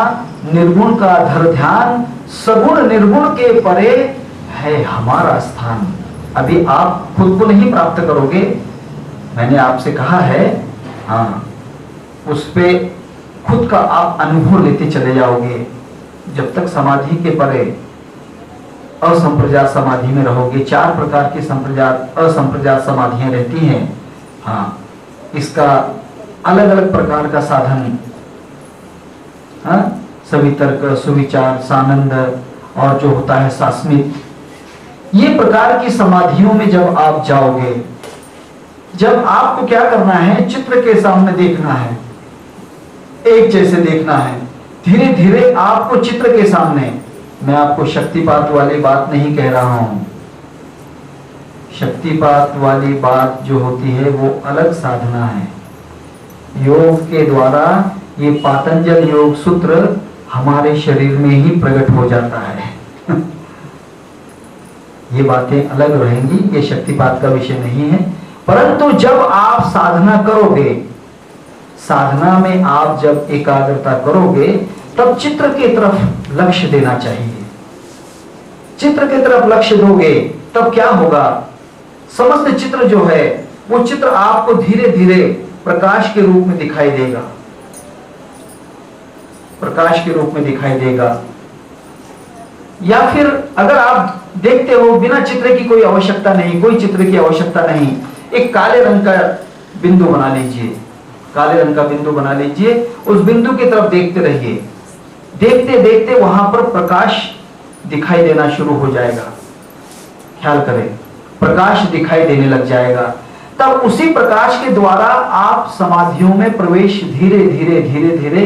निर्गुण का धर ध्यान, सगुण निर्गुण के परे है हमारा स्थान। अभी आप खुद को नहीं प्राप्त करोगे, मैंने आपसे कहा है, हाँ, उस पे खुद का आप अनुभव लेते चले जाओगे। जब तक समाधि के परे असंप्रजात समाधि में रहोगे। 4 प्रकार की संप्रजात असंप्रजात समाधियां रहती हैं। हाँ, इसका अलग अलग प्रकार का साधन, हाँ, सवितर्क, सुविचार, सानंद और जो होता है सास्मित, ये प्रकार की समाधियों में जब आप जाओगे, जब आपको क्या करना है, चित्र के सामने देखना है, एक जैसे देखना है, धीरे धीरे आपको चित्र के सामने, मैं आपको शक्तिपात वाली बात नहीं कह रहा हूं, शक्तिपात वाली बात जो होती है वो अलग साधना है। योग के द्वारा ये पातंजल योग सूत्र हमारे शरीर में ही प्रकट हो जाता है। ये बातें अलग रहेंगी, ये शक्तिपात का विषय नहीं है। परंतु जब आप साधना करोगे, साधना में आप जब एकाग्रता करोगे, तब चित्र की तरफ लक्ष्य देना चाहिए। चित्र की तरफ लक्ष्य दोगे तब क्या होगा, समस्त चित्र जो है वो चित्र आपको धीरे धीरे प्रकाश के रूप में दिखाई देगा, प्रकाश के रूप में दिखाई देगा। या फिर अगर आप देखते हो बिना चित्र की कोई आवश्यकता नहीं, कोई चित्र की आवश्यकता नहीं, एक काले रंग का बिंदु बना लीजिए, काले रंग का बिंदु बना लीजिए, उस बिंदु की तरफ देखते रहिए। देखते देखते वहां पर प्रकाश दिखाई देना शुरू हो जाएगा। ख्याल करें, प्रकाश दिखाई देने लग जाएगा। तब उसी प्रकाश के द्वारा आप समाधियों में प्रवेश धीरे धीरे धीरे धीरे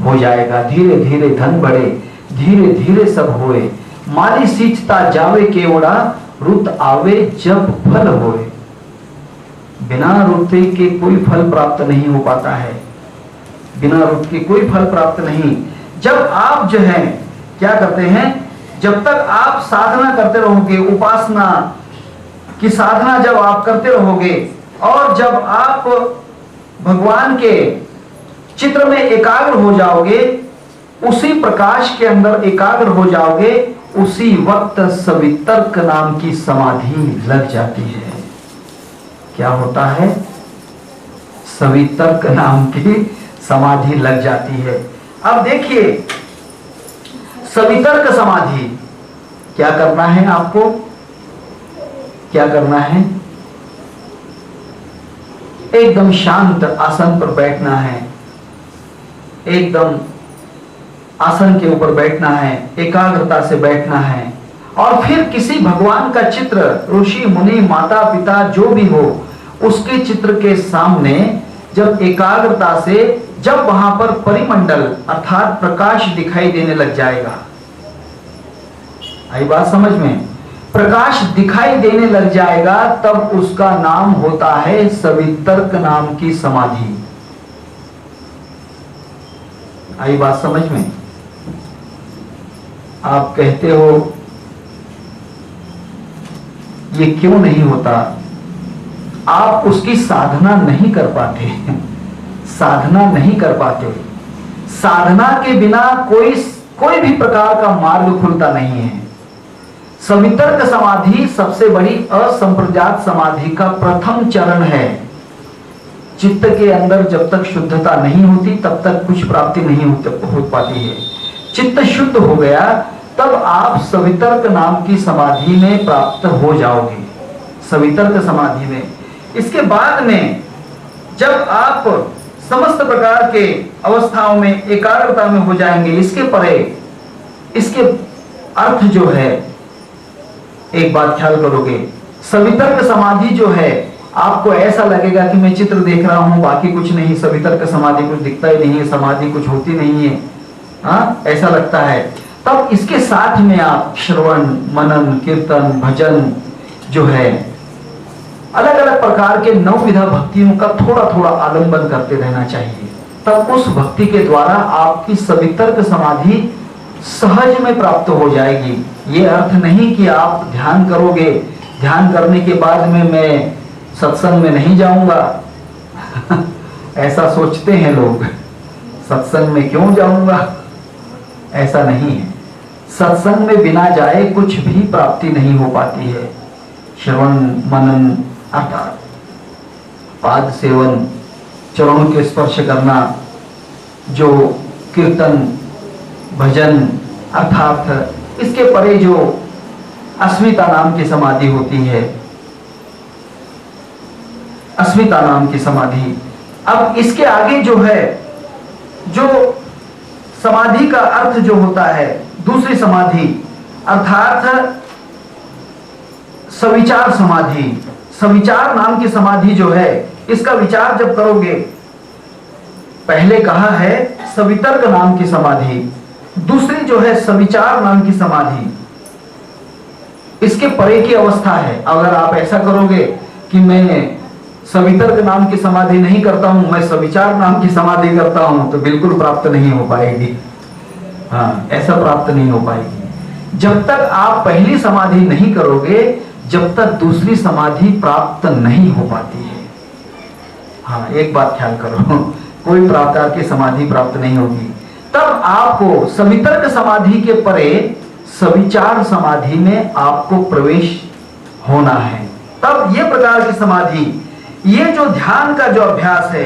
हो जाएगा। धीरे धीरे धन बढ़े, धीरे धीरे सब होए, माली सींचता जावे केवड़ा, रुत आवे जब फल होए। बिना रुते के कोई फल प्राप्त नहीं हो पाता है, बिना रुत के कोई फल प्राप्त नहीं। जब आप जो है क्या करते हैं, जब तक आप साधना करते रहोगे, उपासना की साधना जब आप करते रहोगे और जब आप भगवान के चित्र में एकाग्र हो जाओगे, उसी प्रकाश के अंदर एकाग्र हो जाओगे, उसी वक्त सवितर्क नाम की समाधि लग जाती है। क्या होता है, सवितर्क नाम की समाधि लग जाती है। अब देखिए, सवितर्क समाधि क्या करना है, आपको क्या करना है, एकदम शांत आसन पर बैठना है, एकदम आसन के ऊपर बैठना है, एकाग्रता से बैठना है। और फिर किसी भगवान का चित्र, ऋषि मुनि माता पिता जो भी हो, उसके चित्र के सामने जब एकाग्रता से, जब वहां पर परिमंडल अर्थात प्रकाश दिखाई देने लग जाएगा, आई बात समझ में, प्रकाश दिखाई देने लग जाएगा, तब उसका नाम होता है सवितर्क नाम की समाधि। आई बात समझ में। आप कहते हो ये क्यों नहीं होता, आप उसकी साधना नहीं कर पाते, साधना नहीं कर पाते। साधना के बिना कोई भी प्रकार का मार्ग खुलता नहीं है। सवितर्क समाधि सबसे बड़ी असंप्रजात समाधि का प्रथम चरण है। चित्त के अंदर जब तक शुद्धता नहीं होती तब तक कुछ प्राप्ति नहीं हो पाती है। चित्त शुद्ध हो गया तब आप सवितर्क नाम की समाधि में प्राप्त हो जाओगे, सवितर्क समाधि में। इसके बाद में जब आप समस्त प्रकार के अवस्थाओं में एकाग्रता में हो जाएंगे, इसके परे इसके अर्थ जो है, एक बात ख्याल करोगे, सवितर्क समाधि जो है, आपको ऐसा लगेगा कि मैं चित्र देख रहा हूं, बाकी कुछ नहीं, सवितर्क समाधि कुछ दिखता ही नहीं है, समाधि कुछ होती नहीं है, हाँ ऐसा लगता है। तब इसके साथ में आप श्रवण मनन कीर्तन भजन जो है, अलग अलग प्रकार के 9 विधा भक्तियों का थोड़ा थोड़ा आलंबन करते रहना चाहिए। तब उस भक्ति के द्वारा आपकी सवितर्क समाधि सहज में प्राप्त हो जाएगी। ये अर्थ नहीं कि आप ध्यान करोगे, ध्यान करने के बाद में मैं सत्संग में नहीं जाऊंगा ऐसा सोचते हैं लोग, सत्संग में क्यों जाऊंगा, ऐसा नहीं है। सत्संग में बिना जाए कुछ भी प्राप्ति नहीं हो पाती है। श्रवण मनन अर्थात पाद सेवन, चरणों के स्पर्श करना, जो कीर्तन भजन अर्थात इसके परे जो अस्मिता नाम की समाधि होती है, अस्मिता नाम की समाधि। अब इसके आगे जो है, जो समाधि का अर्थ जो होता है, दूसरी समाधि अर्थात सविचार समाधि। सविचार नाम की समाधि जो है, इसका विचार जब करोगे पहले कहा है सवितर्क नाम की समाधि, दूसरी जो है सविचार नाम की समाधि, इसके परे की अवस्था है। अगर आप ऐसा करोगे कि मैं सवितर्क नाम की समाधि नहीं करता हूं, मैं सविचार नाम की समाधि करता हूं, तो बिल्कुल प्राप्त नहीं हो पाएगी। हाँ, ऐसा प्राप्त नहीं हो पाएगी। जब तक आप पहली समाधि नहीं करोगे, जब तक दूसरी समाधि प्राप्त नहीं हो पाती है। हाँ, एक बात ख्याल करो, कोई प्रकार की समाधि प्राप्त नहीं होगी। तब आपको सवितर्क समाधि के परे सविचार समाधि में आपको प्रवेश होना है। तब ये प्रकार की समाधि, ये जो ध्यान का जो अभ्यास है,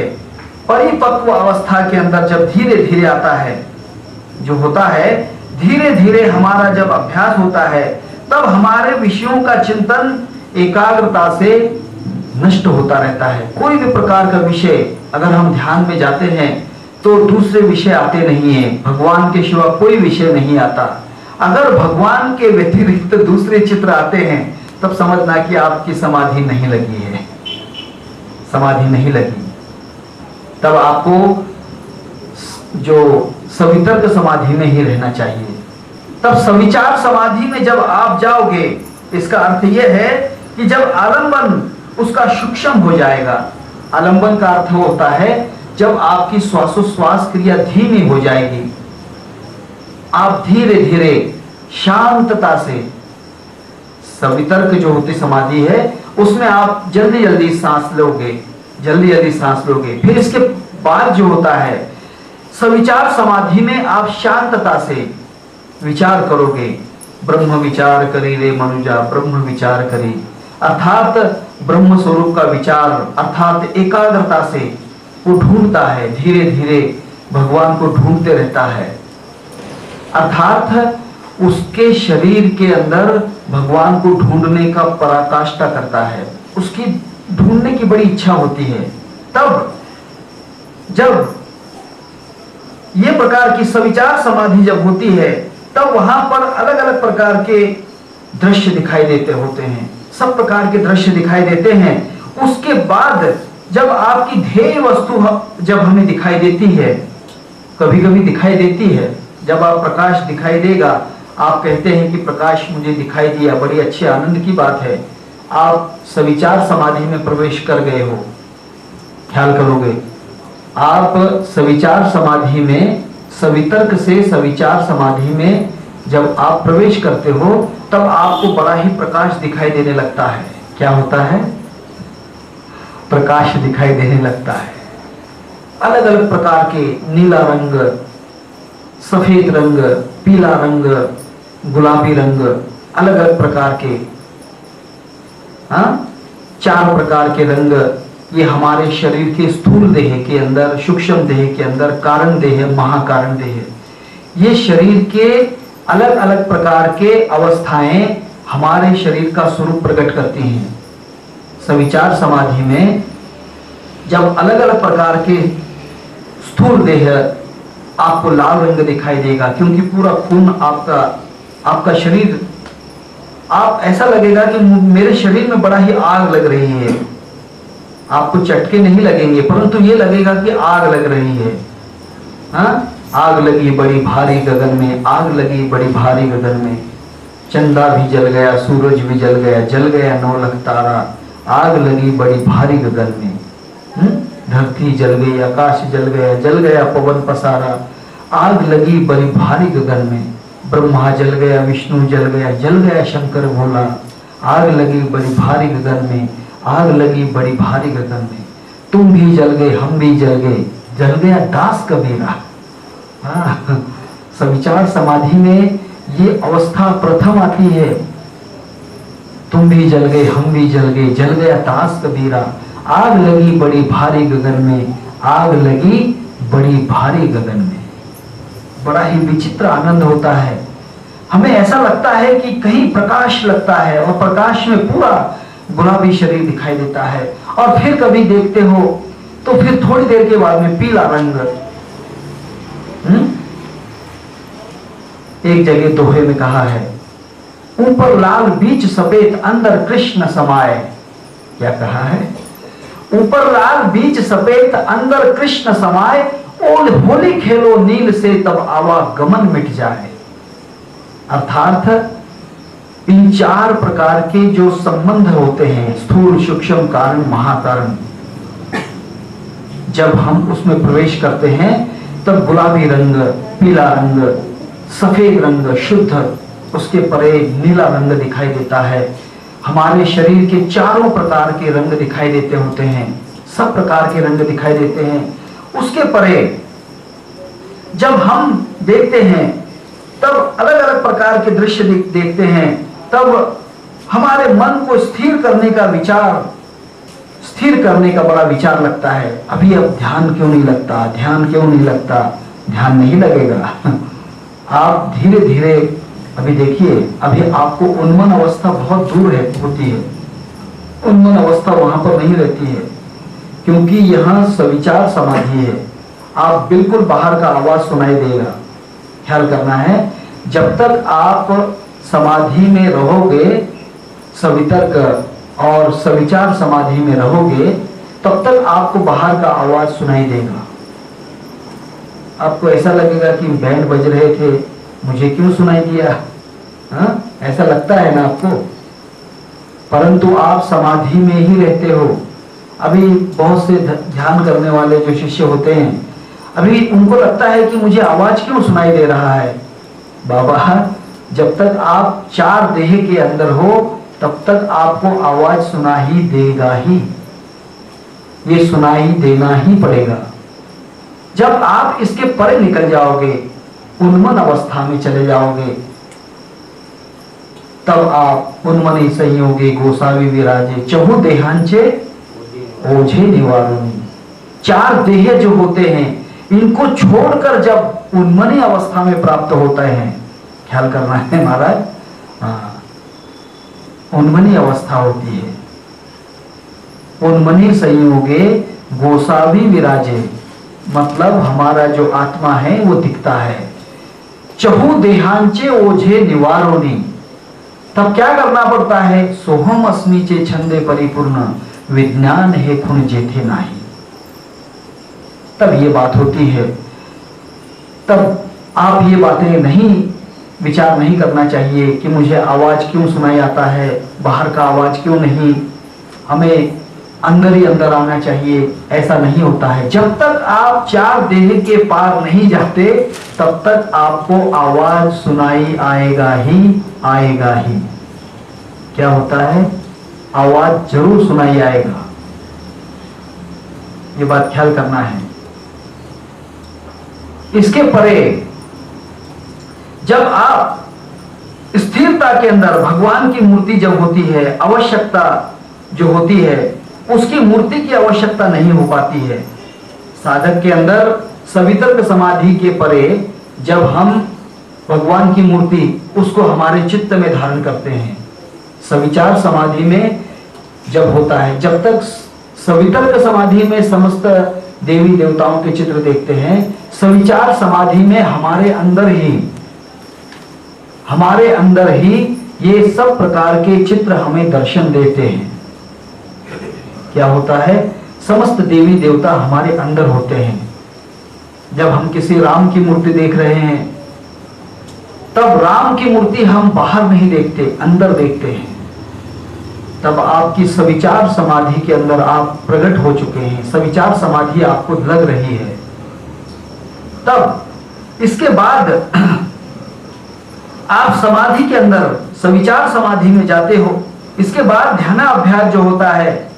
परिपक्व अवस्था के अंदर जब धीरे धीरे आता है, जो होता है धीरे धीरे हमारा जब अभ्यास होता है, तब हमारे विषयों का चिंतन एकाग्रता से नष्ट होता रहता है। कोई भी प्रकार का विषय अगर हम ध्यान में जाते हैं तो दूसरे विषय आते नहीं है, भगवान के सिवा कोई विषय नहीं आता। अगर भगवान के व्यतिरिक्त दूसरे चित्र आते हैं, तब समझना कि आपकी समाधि नहीं लगी है, समाधि नहीं लगी। तब आपको जो सवितर्क समाधि में ही रहना चाहिए। तब सविचार समाधि में जब आप जाओगे, इसका अर्थ यह है कि जब आलंबन उसका सूक्ष्म हो जाएगा। आलंबन का अर्थ होता है जब आपकी श्वासोश्वास क्रिया धीमी हो जाएगी, आप धीरे धीरे शांतता से, सवितर्क जो होती समाधि है उसमें आप जल्दी जल्दी सांस लोगे, जल्दी जल्दी सांस लोगे। फिर इसके बाद जो होता है सविचार समाधि में आप शांतता से विचार करोगे। ब्रह्म विचार करी रे मनुजा, ब्रह्म विचार करी, अर्थात ब्रह्म स्वरूप का विचार, अर्थात एकाग्रता से वो ढूंढता है, धीरे धीरे भगवान को ढूंढते रहता है। अर्थात उसके शरीर के अंदर भगवान को ढूंढने का पराकाष्ठा करता है, उसकी ढूंढने की बड़ी इच्छा होती है। तब जब ये प्रकार की सविचार समाधि जब होती है, तब वहां पर अलग अलग प्रकार के दृश्य दिखाई देते होते हैं, सब प्रकार के दृश्य दिखाई देते हैं। उसके बाद जब आपकी ध्येय वस्तु जब हमें दिखाई देती है, कभी कभी दिखाई देती है, जब आप प्रकाश दिखाई देगा, आप कहते हैं कि प्रकाश मुझे दिखाई दिया, बड़ी अच्छी आनंद की बात है, आप सविचार समाधि में प्रवेश कर गए हो। ख्याल करोगे, आप सविचार समाधि में, सवितर्क से सविचार समाधि में जब आप प्रवेश करते हो, तब आपको बड़ा ही प्रकाश दिखाई देने लगता है। क्या होता है? प्रकाश दिखाई देने लगता है। अलग अलग प्रकार के नीला रंग, सफेद रंग, पीला रंग, गुलाबी रंग, अलग अलग प्रकार के, चार प्रकार के रंग, ये हमारे शरीर के स्थूल देह के अंदर, सूक्ष्म देह के अंदर, कारण देह, महाकारण देह, ये शरीर के अलग अलग प्रकार के अवस्थाएं हमारे शरीर का स्वरूप प्रकट करती हैं। सविचार समाधि में जब अलग अलग प्रकार के स्थूल देह, आपको लाल रंग दिखाई देगा, क्योंकि पूरा खून आपका शरीर, आप ऐसा लगेगा कि मेरे शरीर में बड़ा ही आग लग रही है। आपको चटके नहीं लगेंगे, परंतु ये लगेगा कि आग लग रही है। आग लगी बड़ी भारी गगन में, आग लगी बड़ी भारी गगन में, चंदा भी जल गया, सूरज भी जल गया, जल गया 9 लाख तारा, आग लगी बड़ी भारी गगन में, धरती जल गई, आकाश जल गया पवन पसारा, आग लगी बड़ी भारी गगन में, ब्रह्मा जल गया, विष्णु जल गया शंकर भोला, आग लगी बड़ी भारी गगन में, आग लगी बड़ी भारी गगन में, तुम भी जल गए, हम भी जल गए, जल गया दास कबीरा। सविचार समाधि में ये अवस्था प्रथम आती है। तुम भी जल गए, हम भी जल गए, जल गया दास कबीरा, आग लगी बड़ी भारी गगन में, आग लगी बड़ी भारी गगन में। बड़ा ही विचित्र आनंद होता है। हमें ऐसा लगता है कि कहीं प्रकाश लगता है और प्रकाश में पूरा गुलाबी शरीर दिखाई देता है, और फिर कभी देखते हो तो फिर थोड़ी देर के बाद में पीला रंग। एक जगह दोहे में कहा है, ऊपर लाल बीच सफेद अंदर कृष्ण समाये। क्या कहा है? ऊपर लाल बीच सफेद अंदर कृष्ण समाये, ओल होली खेलो नील से तब आवागमन मिट जाए। अर्थात इन 4 प्रकार के जो संबंध होते हैं, स्थूल, सूक्ष्म, कारण, महाकारण, जब हम उसमें प्रवेश करते हैं तब गुलाबी रंग, पीला रंग, सफेद रंग, शुद्ध, उसके परे नीला रंग दिखाई देता है। हमारे शरीर के 4 प्रकार के रंग दिखाई देते होते हैं, सब प्रकार के रंग दिखाई देते हैं। उसके परे जब हम देखते हैं तब अलग अलग प्रकार के दृश्य देखते हैं, तब हमारे मन को स्थिर करने का बड़ा विचार लगता है। अभी अब ध्यान क्यों नहीं लगता, ध्यान नहीं लगेगा। आप धीरे धीरे अभी देखिए, अभी आपको उन्मन अवस्था बहुत दूर होती है, उन्मन अवस्था वहां पर नहीं रहती है, क्योंकि यहाँ सविचार समाधि है। आप बिल्कुल बाहर का आवाज सुनाई देगा, ख्याल करना है। जब तक आप समाधि में रहोगे, सवितर्क और सविचार समाधि में रहोगे, तब तक आपको बाहर का आवाज सुनाई देगा। आपको ऐसा लगेगा कि बैंड बज रहे थे, मुझे क्यों सुनाई दिया, हाँ? ऐसा लगता है ना आपको, परंतु आप समाधि में ही रहते हो। अभी बहुत से ध्यान करने वाले जो शिष्य होते हैं, अभी उनको लगता है कि मुझे आवाज क्यों सुनाई दे रहा है। बाबा, जब तक आप 4 देह के अंदर हो तब तक आपको आवाज सुना ही देगा ही, ये सुनाई देना ही पड़ेगा। जब आप इसके परे निकल जाओगे, उन्मन अवस्था में चले जाओगे, तब आप उन्मनी संयोगे गोसावी विराजे चहु देहांचे ओझे निवारुनी। 4 देह जो होते हैं, इनको छोड़कर जब उन्मनी अवस्था में प्राप्त होता है, ख्याल करना है महाराज, उन्मनी अवस्था होती है। उन्मनी संयोगे गोसावी विराजे, मतलब हमारा जो आत्मा है वो दिखता है। चहु देहांचे ओझे निवारोनी, तब क्या करना पड़ता है, सोहम अस्मि चे छंदे परिपूर्ण विज्ञान है खुन जेथे नाही। तब ये बात होती है, तब आप ये बातें नहीं विचार नहीं करना चाहिए कि मुझे आवाज क्यों सुनाई आता है, बाहर का आवाज क्यों नहीं, हमें अंदर ही अंदर आना चाहिए। ऐसा नहीं होता है। जब तक आप 4 देह के पार नहीं जाते, तब तक आपको आवाज सुनाई आएगा ही। क्या होता है, आवाज जरूर सुनाई आएगा, ये बात ख्याल करना है। इसके परे जब आप स्थिरता के अंदर, भगवान की मूर्ति जब होती है, आवश्यकता जो होती है, उसकी मूर्ति की आवश्यकता नहीं हो पाती है। साधक के अंदर सवितर्क समाधि के परे जब हम भगवान की मूर्ति, उसको हमारे चित्त में धारण करते हैं, सविचार समाधि में जब होता है, जब तक सवितर्क समाधि में समस्त देवी देवताओं के चित्र देखते हैं, सविचार समाधि में हमारे अंदर ही ये सब प्रकार के चित्र हमें दर्शन देते हैं। क्या होता है, समस्त देवी देवता हमारे अंदर होते हैं। जब हम किसी राम की मूर्ति देख रहे हैं, तब राम की मूर्ति हम बाहर नहीं देखते, अंदर देखते हैं। तब आपकी सविचार समाधि के अंदर आप प्रकट हो चुके हैं, सविचार समाधि आपको लग रही है। तब इसके बाद आप समाधि के अंदर सविचार समाधि में जाते हो। इसके बाद ध्यानाभ्यास जो होता है,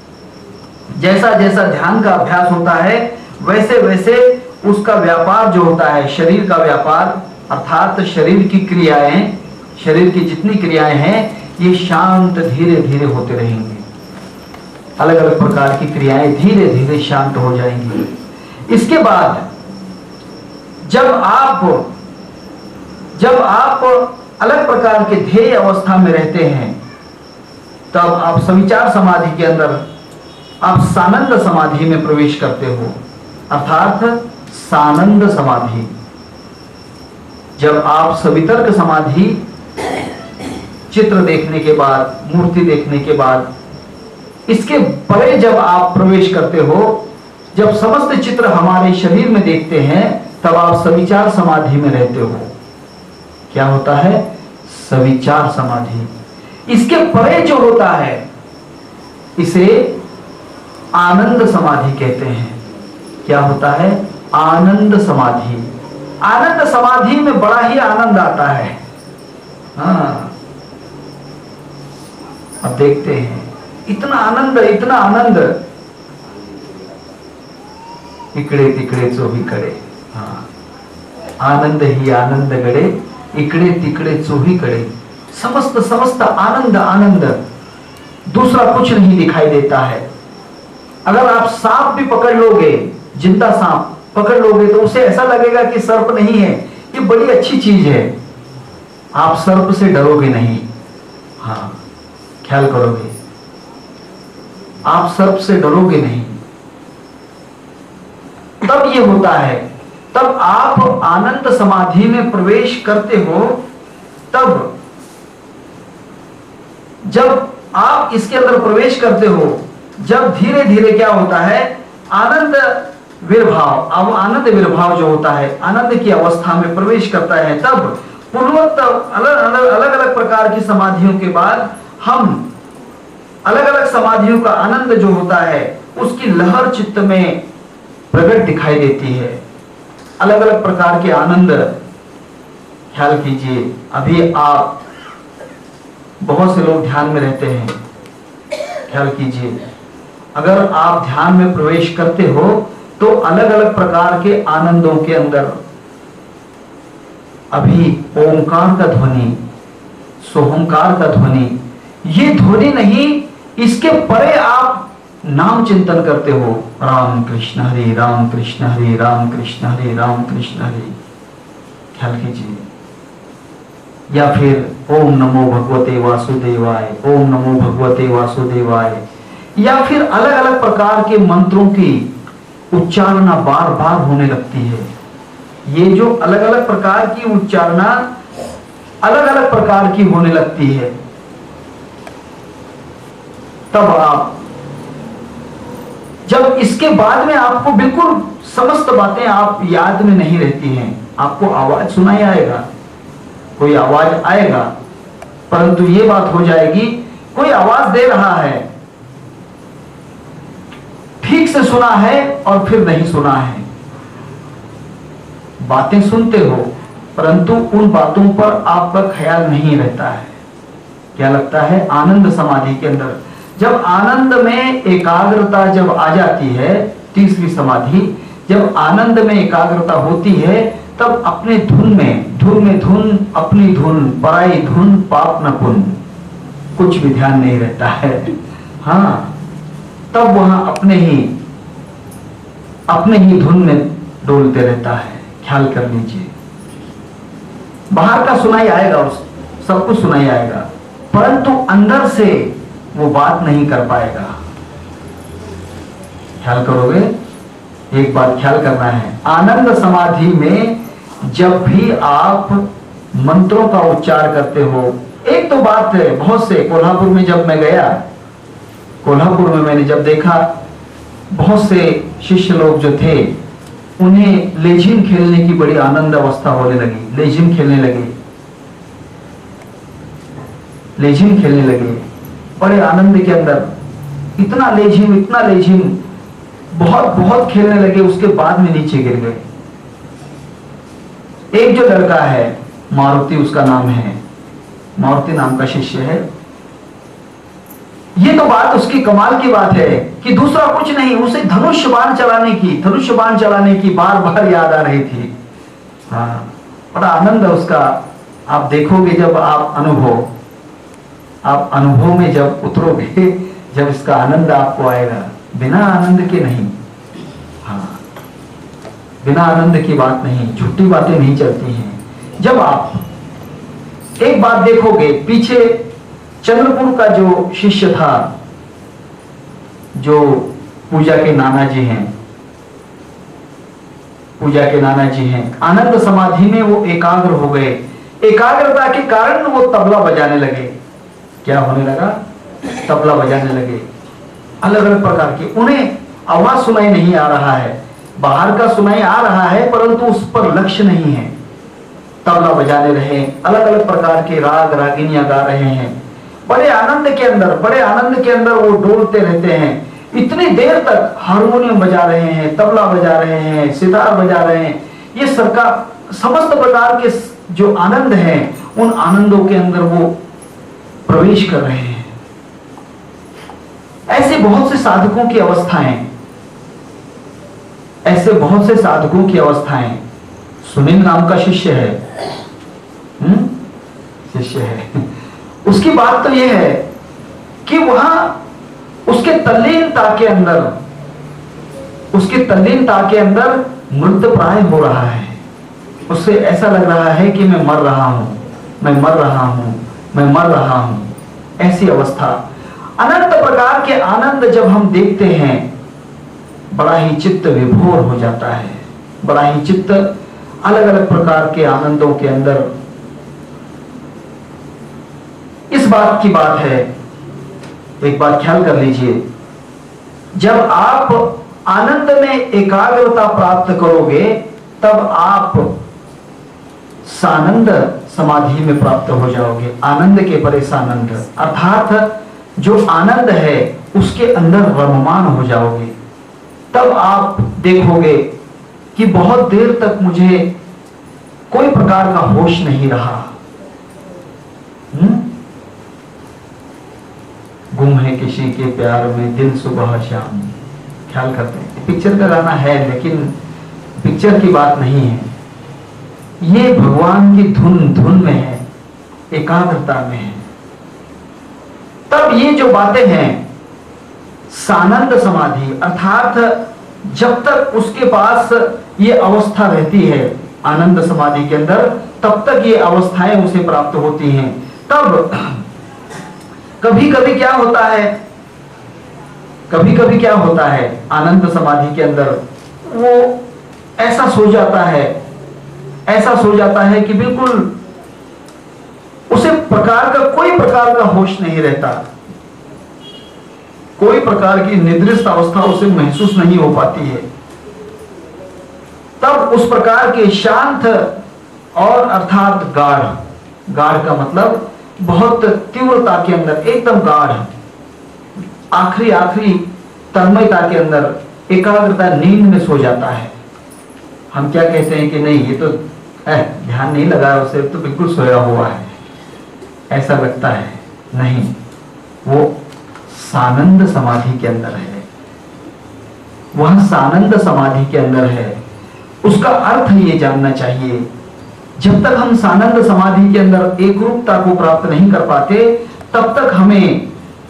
जैसा जैसा ध्यान का अभ्यास होता है, वैसे वैसे उसका व्यापार जो होता है, शरीर का व्यापार, अर्थात शरीर की क्रियाएं, शरीर की जितनी क्रियाएं हैं, ये शांत धीरे धीरे होते रहेंगे। अलग अलग प्रकार की क्रियाएं धीरे धीरे शांत हो जाएंगी। इसके बाद जब आप अलग प्रकार के ध्येय अवस्था में रहते हैं, तब आप सविचार समाधि के अंदर आप सानंद समाधि में प्रवेश करते हो, अर्थात सानंद समाधि। जब आप सवितर्क समाधि, चित्र देखने के बाद, मूर्ति देखने के बाद, इसके परे जब आप प्रवेश करते हो, जब समस्त चित्र हमारे शरीर में देखते हैं तब आप सविचार समाधि में रहते हो। क्या होता है? सविचार समाधि। इसके परे जो होता है इसे आनंद समाधि कहते हैं। क्या होता है? आनंद समाधि। आनंद समाधि में बड़ा ही आनंद आता है। हाँ, अब देखते हैं इतना आनंद, इतना आनंद, इकडे तिकडे चोही कडे। हाँ, आनंद ही आनंद गडे, इकडे तिकडे चोही कडे। समस्त समस्त आनंद आनंद, दूसरा कुछ नहीं दिखाई देता है। अगर आप सांप भी पकड़ लोगे, जिंदा सांप पकड़ लोगे तो उसे ऐसा लगेगा कि सर्प नहीं है, ये बड़ी अच्छी चीज है। आप सर्प से डरोगे नहीं। हाँ, ख्याल करोगे, आप सर्प से डरोगे नहीं। तब ये होता है, तब आप आनंद समाधि में प्रवेश करते हो। तब जब आप इसके अंदर प्रवेश करते हो, जब धीरे धीरे क्या होता है, आनंद विर्भाव, अब आनंद विर्भाव जो होता है, आनंद की अवस्था में प्रवेश करता है, तब पूर्वोक्त अलग अलग प्रकार की समाधियों के बाद हम अलग अलग समाधियों का आनंद जो होता है उसकी लहर चित्त में प्रकट दिखाई देती है। अलग अलग प्रकार के आनंद, ख्याल कीजिए, अभी आप बहुत से लोग ध्यान में रहते हैं। ख्याल कीजिए, अगर आप ध्यान में प्रवेश करते हो तो अलग अलग प्रकार के आनंदों के अंदर अभी ओंकार का ध्वनि, सोहंकार का ध्वनि, ये ध्वनि नहीं, इसके परे आप नाम चिंतन करते हो। राम कृष्ण हरे राम कृष्ण हरे राम कृष्ण हरे राम कृष्ण हरे। ख्याल कीजिए, या फिर ओम नमो भगवते वासुदेवाय, ओम नमो भगवते वासुदेवाय, या फिर अलग अलग प्रकार के मंत्रों की उच्चारणा बार बार होने लगती है। ये जो अलग अलग प्रकार की उच्चारणा अलग अलग प्रकार की होने लगती है, तब आप, जब इसके बाद में आपको बिल्कुल समस्त बातें आप याद में नहीं रहती हैं, आपको आवाज सुनाई आएगा, कोई आवाज आएगा, परंतु ये बात हो जाएगी कोई आवाज दे रहा है, ठीक से सुना है और फिर नहीं सुना है। बातें सुनते हो परंतु उन बातों पर आपका ख्याल नहीं रहता है। क्या लगता है? आनंद समाधि के अंदर जब आनंद में एकाग्रता जब आ जाती है, तीसरी समाधि, जब आनंद में एकाग्रता होती है, तब अपने धुन में धुन, अपनी धुन, पराई धुन, पाप न पुन, कुछ भी ध्यान नहीं रहता है। हाँ, तब वहां अपने ही धुन में डोलते रहता है। ख्याल कर लीजिए, बाहर का सुनाई आएगा, सब कुछ सुनाई आएगा, परंतु अंदर से वो बात नहीं कर पाएगा। ख्याल करोगे? एक बात ख्याल करना है, आनंद समाधि में जब भी आप मंत्रों का उच्चार करते हो, एक तो बात है, बहुत से कोल्हापुर में जब मैं गया, कोल्हापुर में मैंने जब देखा बहुत से शिष्य लोग जो थे, उन्हें लेझिम खेलने की बड़ी आनंद अवस्था होने लगी, लेझिम खेलने लगे बड़े आनंद के अंदर, इतना लेझिम बहुत खेलने लगे, उसके बाद में नीचे गिर गए। एक जो लड़का है, मारुति उसका नाम है, मारुति नाम का शिष्य है, ये तो बात उसकी कमाल की बात है कि दूसरा कुछ नहीं, उसे धनुष बाण चलाने की बार बार याद आ रही थी। हाँ, बड़ा आनंद है उसका। आप देखोगे जब आप अनुभव में जब उतरोगे, जब इसका आनंद आपको आएगा, बिना आनंद के नहीं। हाँ, बिना आनंद की बात नहीं, झूठी बातें नहीं चलती हैं। जब आप एक बात देखोगे, पीछे चंद्रपुर का जो शिष्य था, जो पूजा के नाना जी हैं, आनंद समाधि में वो एकाग्र हो गए। एकाग्रता के कारण वो तबला बजाने लगे। क्या होने लगा? तबला बजाने लगे, अलग अलग प्रकार के। आवाज सुनाई नहीं आ रहा है, बाहर का सुनाई आ रहा है परंतु उस पर लक्ष्य नहीं है। तबला बजाने रहे, अलग अलग प्रकार के राग रागिनियां गा रहे हैं, बड़े आनंद के अंदर वो डोलते रहते हैं। इतनी देर तक हारमोनियम बजा रहे हैं, तबला बजा रहे हैं, सितार बजा रहे हैं। ये सरकार समस्त प्रकार के जो आनंद हैं उन आनंदों के अंदर वो प्रवेश कर रहे हैं। ऐसे बहुत से साधकों की अवस्थाएं, ऐसे बहुत से साधकों की अवस्थाएं। सुनील नाम का शिष्य है, शिष्य है। उसकी बात तो यह है कि वहां उसके तल्लीनता के अंदर मृत प्राय हो रहा है। उससे ऐसा लग रहा है कि मैं मर रहा हूं। ऐसी अवस्था, अनंत प्रकार के आनंद जब हम देखते हैं, बड़ा ही चित्त विभोर हो जाता है। बड़ा ही चित्त अलग अलग प्रकार के आनंदों के अंदर। इस बात की बात है, एक बात ख्याल कर लीजिए, जब आप आनंद में एकाग्रता प्राप्त करोगे तब आप सानंद समाधि में प्राप्त हो जाओगे। आनंद के परे सानंद, अर्थात जो आनंद है उसके अंदर रममान हो जाओगे। तब आप देखोगे कि बहुत देर तक मुझे कोई प्रकार का होश नहीं रहा। गुम है किसी के प्यार में दिल सुबह शाम। ख्याल करते हैं, पिक्चर का गाना है लेकिन पिक्चर की बात नहीं है। ये भगवान की धुन में है, एकाग्रता में है। तब ये जो बातें हैं, सानंद समाधि, अर्थात जब तक उसके पास ये अवस्था रहती है आनंद समाधि के अंदर, तब तक ये अवस्थाएं उसे प्राप्त होती हैं। तब कभी कभी क्या होता है आनंद समाधि के अंदर, वो ऐसा सो जाता है कि बिल्कुल उसे कोई प्रकार का होश नहीं रहता, कोई प्रकार की निद्रिस्त अवस्था उसे महसूस नहीं हो पाती है। तब उस प्रकार के शांत और अर्थात गाढ़ का मतलब बहुत तीव्रता के अंदर, एकदम गाढ़, आखिरी तन्मयता के अंदर, एकाग्रता, नींद में सो जाता है। हम क्या कहते हैं कि नहीं, ये तो ध्यान नहीं लगा उसे, तो बिल्कुल सोया हुआ है, ऐसा लगता है। नहीं, वो सानंद समाधि के अंदर है, वह सानंद समाधि के अंदर है। उसका अर्थ ये जानना चाहिए, जब तक हम सानंद समाधि के अंदर एक रूपता को प्राप्त नहीं कर पाते, तब तक हमें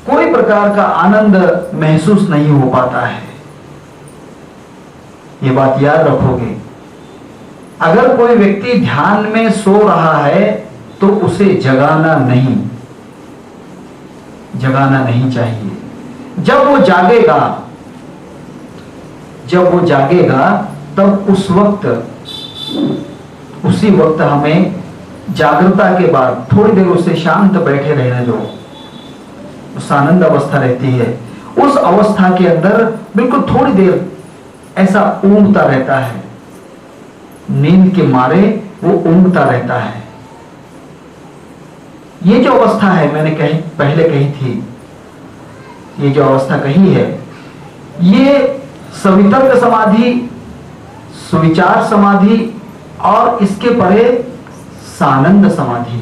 कोई प्रकार का आनंद महसूस नहीं हो पाता है। ये बात याद रखोगे। अगर कोई व्यक्ति ध्यान में सो रहा है तो उसे जगाना नहीं चाहिए। जब वो जागेगा तब उसी वक्त हमें जागृता के बाद थोड़ी देर उसे शांत बैठे रहने दो। उस आनंद अवस्था रहती है, उस अवस्था के अंदर बिल्कुल थोड़ी देर ऐसा ऊँघता रहता है, नींद के मारे वो ऊँघता रहता है। ये जो अवस्था है, मैंने पहले कही थी, ये जो अवस्था कही है, ये सवितर्क समाधि, सुविचार समाधि और इसके परे सानंद समाधि,